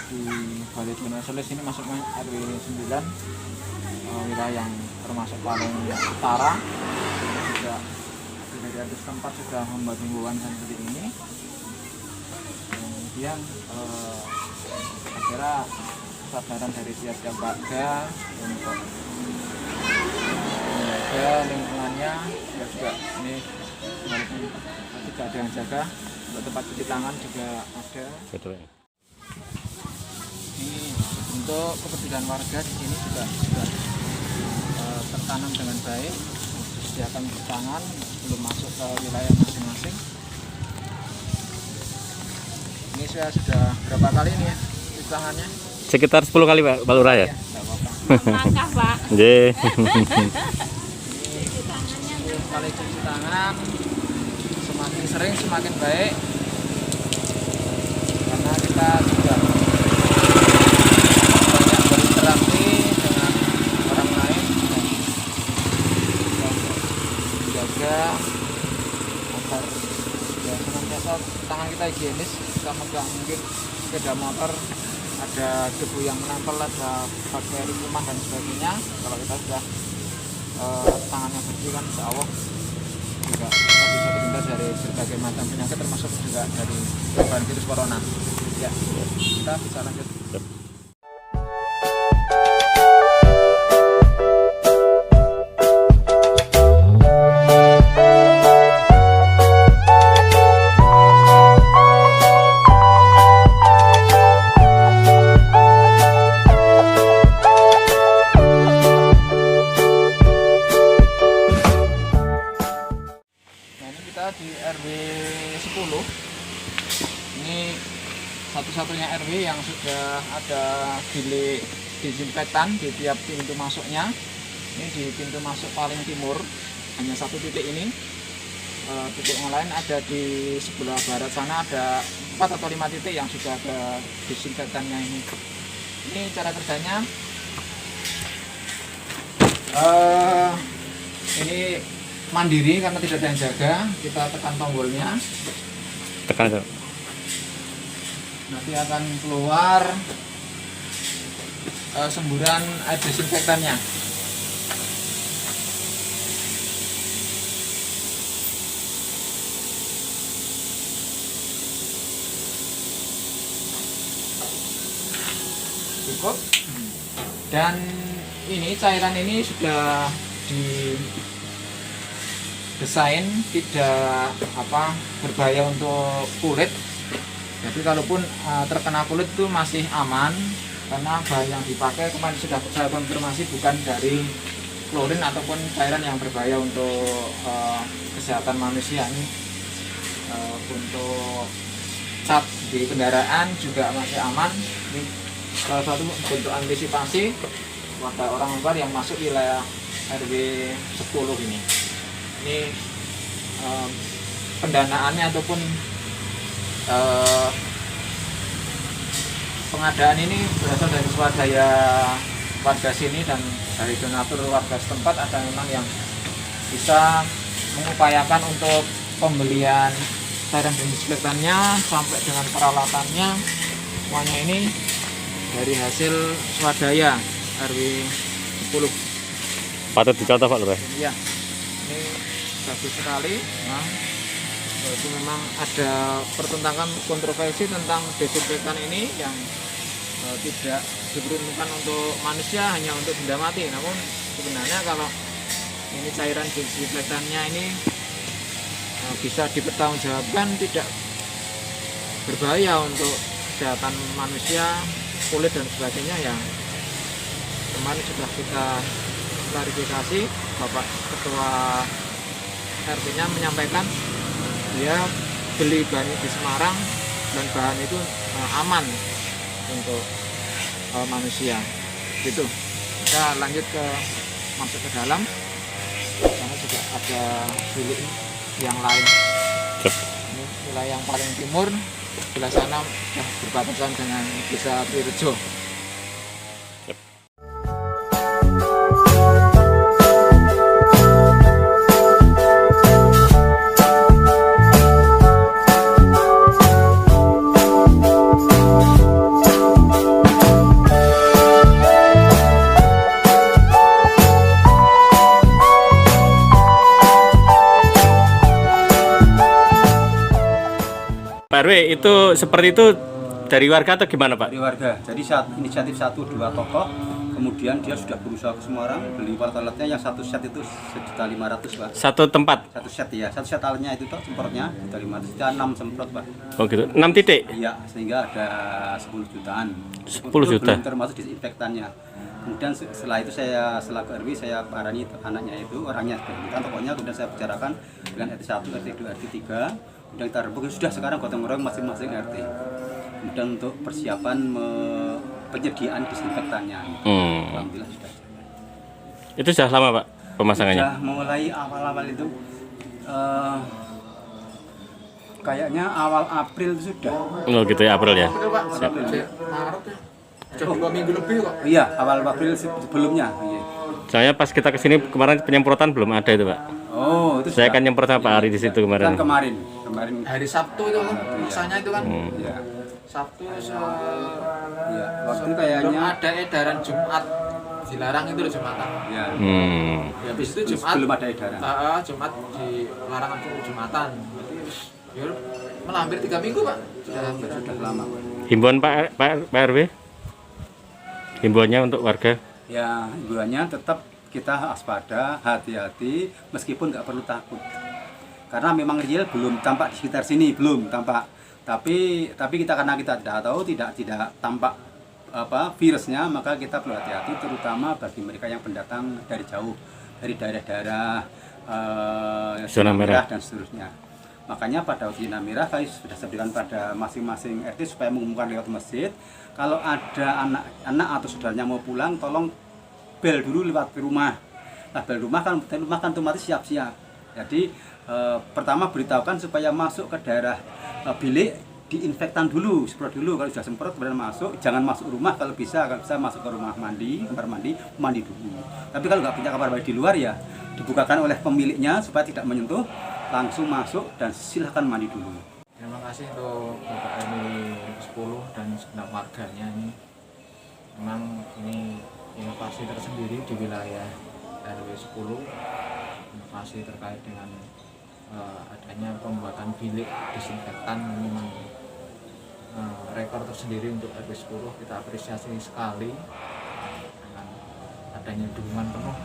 di Bali Tunasolis ini masuknya RW 9 wilayah yang termasuk paling utara juga dari atas tempat sudah membuat himbauan seperti ini. Kemudian kira kesadaran dari tiap-tiap warga untuk menjaga lingkungannya ya juga ini tidak ada yang jaga untuk tempat cuci tangan juga ada. Ini untuk kepedulian warga di sini juga sudah tertanam dengan baik, disediakan cuci tangan belum masuk ke wilayah masing-masing. Ini saya sudah berapa kali ini ya cuci tangannya? Sekitar 10 kali Pak Lurah ya? Langkah Pak. Nggih. Kali cuci tangan semakin sering semakin baik karena kita juga banyak berinteraksi dengan orang lain dan menjaga agar ya senantiasa tangan kita higienis. Kita megang mungkin sepeda motor ada debu yang menempel, ada bakteri kuman dan sebagainya. Kalau kita sudah tangannya bersih kan insya Allah juga kita bisa terhindar dari berbagai macam penyakit termasuk juga dari penyebaran virus corona. Ya, kita bisa lanjut. satu-satunya RW yang sudah ada bilik disinfektan di tiap pintu masuknya. Ini di pintu masuk paling timur, hanya satu titik ini. Titik yang lain ada di sebelah barat sana, ada 4 atau 5 titik yang sudah ada disinfektannya ini. Ini cara kerjanya. Ini mandiri karena tidak ada yang jaga. Kita tekan tombolnya. Tekan aja. Nanti akan keluar semburan air desinfektannya. Cukup. Dan ini cairan ini sudah didesain tidak berbahaya untuk kulit. Jadi kalaupun terkena kulit itu masih aman, karena bahan yang dipakai kemarin sudah saya konfirmasi bukan dari klorin ataupun cairan yang berbahaya untuk kesehatan manusia. Ini untuk cat di kendaraan juga masih aman. Ini salah satu bentuk antisipasi pada orang luar yang masuk wilayah RW 10 ini. Ini pendanaannya ataupun pengadaan ini berasal dari swadaya warga sini dan dari donatur warga setempat. Ada memang yang bisa mengupayakan untuk pembelian cairan desinfektannya sampai dengan peralatannya, semuanya ini dari hasil swadaya RW 10. Patut dicontoh Pak Lurah. Iya, ini bagus sekali. Nah, itu memang ada pertentangan kontroversi tentang desinfektan ini yang tidak diperuntukkan untuk manusia, hanya untuk benda mati. Namun sebenarnya kalau ini cairan desinfektannya ini bisa dipertanggungjawabkan tidak berbahaya untuk kesehatan manusia, kulit dan sebagainya, yang kemarin sudah kita klarifikasi. Bapak Ketua RT-nya menyampaikan dia beli bahan di Semarang dan bahan itu aman untuk manusia. Gitu. Kita lanjut masuk ke dalam. Sana juga ada bilik yang lain. Ini wilayah yang paling timur. Sebelah sana sudah berbatasan dengan Desa Trirejo. Pak RW, itu seperti itu dari warga atau gimana Pak? Dari warga. Jadi saat inisiatif 1-2 tokoh, kemudian dia sudah berusaha ke Semarang, beli alatnya yang satu set itu 1.500.000 Pak. Satu tempat? Satu set ya, satu set alatnya itu toh semprotnya 1.500, kita 6 semprot Pak. Oh gitu, 6 titik? Iya, sehingga ada 10 jutaan. 10 itu juta? belum termasuk disinfektannya. Kemudian setelah itu saya selaku RW saya parani anaknya itu, orangnya sudah tokohnya, kemudian saya bicarakan dengan RT 1, RT 2, RT 3. Kemudian kita rebut, sudah sekarang gotong royong masing-masing RT. Kemudian untuk persiapan penyediaan disinfektannya. Alhamdulillah sudah. Itu sudah lama Pak pemasangannya? Sudah mulai awal-awal itu kayaknya awal April sudah. Oh gitu ya, April ya. April ya. Sudah 2 minggu lebih kok. Iya, awal April sebelumnya. Iya. Soalnya pas kita kesini kemarin penyemprotan belum ada itu Pak. Oh, itu saya kan nyemprot sama Pak Ari di situ kemarin. Kan kemarin hari Sabtu itu kan masanya itu kan. Iya. Sabtu iya. Waktu kayaknya belum ada edaran Jumat dilarang itu loh Jumatan. Iya. Ya, habis itu Jumat belum ada edaran. Jumat dilarang untuk Jumatan. Ya, malah hampir 3 minggu Pak. Sudah lama. Himbauan Pak RW? Himbauannya untuk warga? Ya, himbauannya tetap kita waspada, hati-hati, meskipun nggak perlu takut. Karena memang real belum tampak di sekitar sini, belum tampak. Tapi kita karena kita tidak tahu, tidak tampak virusnya, maka kita perlu hati-hati, terutama bagi mereka yang pendatang dari jauh, dari daerah-daerah zona merah dan seterusnya. Makanya pada waktu zona merah kami sudah sebutkan pada masing-masing RT supaya mengumumkan lewat masjid. Kalau ada anak-anak atau saudaranya mau pulang, tolong bel dulu lewat rumah. Nah, bel rumah kan otomatis siap-siap. Jadi pertama beritahukan supaya masuk ke daerah bilik diinfektan dulu, semprot dulu. Kalau sudah semprot kemudian masuk, jangan masuk rumah. Kalau bisa masuk ke rumah mandi, kamar mandi dulu. Tapi kalau nggak punya kamar mandi di luar ya dibukakan oleh pemiliknya supaya tidak menyentuh, langsung masuk dan silahkan mandi dulu. Terima kasih untuk Bapak RW 10 dan segenap warganya ini. Memang ini inovasi tersendiri di wilayah RW 10. Inovasi terkait dengan adanya pembuatan bilik disinfektan memang rekor tersendiri untuk RW 10. Kita apresiasi sekali dengan adanya dukungan penuh,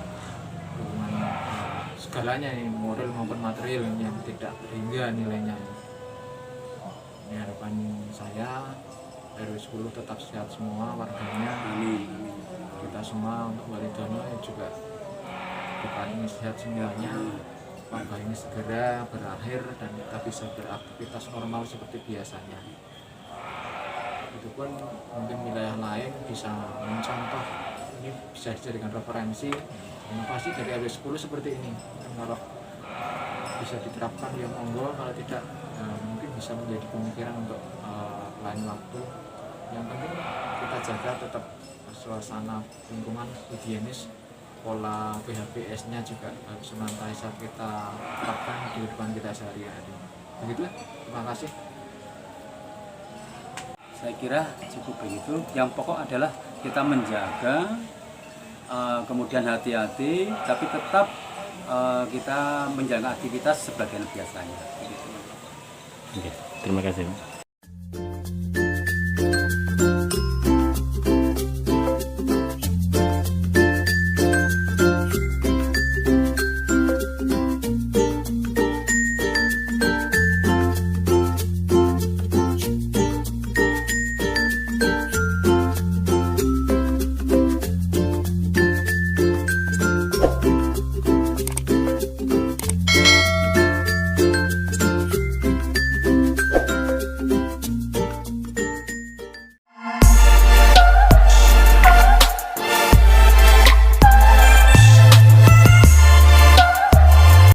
dukungan segalanya, moral maupun material yang tidak hingga nilainya. Ini harapan saya, RW 10 tetap sehat semua warganya. Kita semua untuk Walidono juga bukan ini sehat semuanya. Wabah ini segera berakhir dan kita bisa beraktivitas normal seperti biasanya. Itu pun mungkin wilayah lain bisa mencontoh, ini bisa dijadikan referensi inovasi dari RW 10 seperti ini. Dan kalau bisa diterapkan ya monggo, kalau tidak mungkin bisa menjadi pemikiran untuk lain waktu. Yang penting kita jaga tetap suasana lingkungan higienis, pola PHBS-nya juga harus senantiasa kita terapkan di kehidupan kita sehari-hari. Begitu, terima kasih. Saya kira cukup begitu. Yang pokok adalah kita menjaga, kemudian hati-hati, tapi tetap kita menjaga aktivitas sebagaimana biasanya. Oke, terima kasih.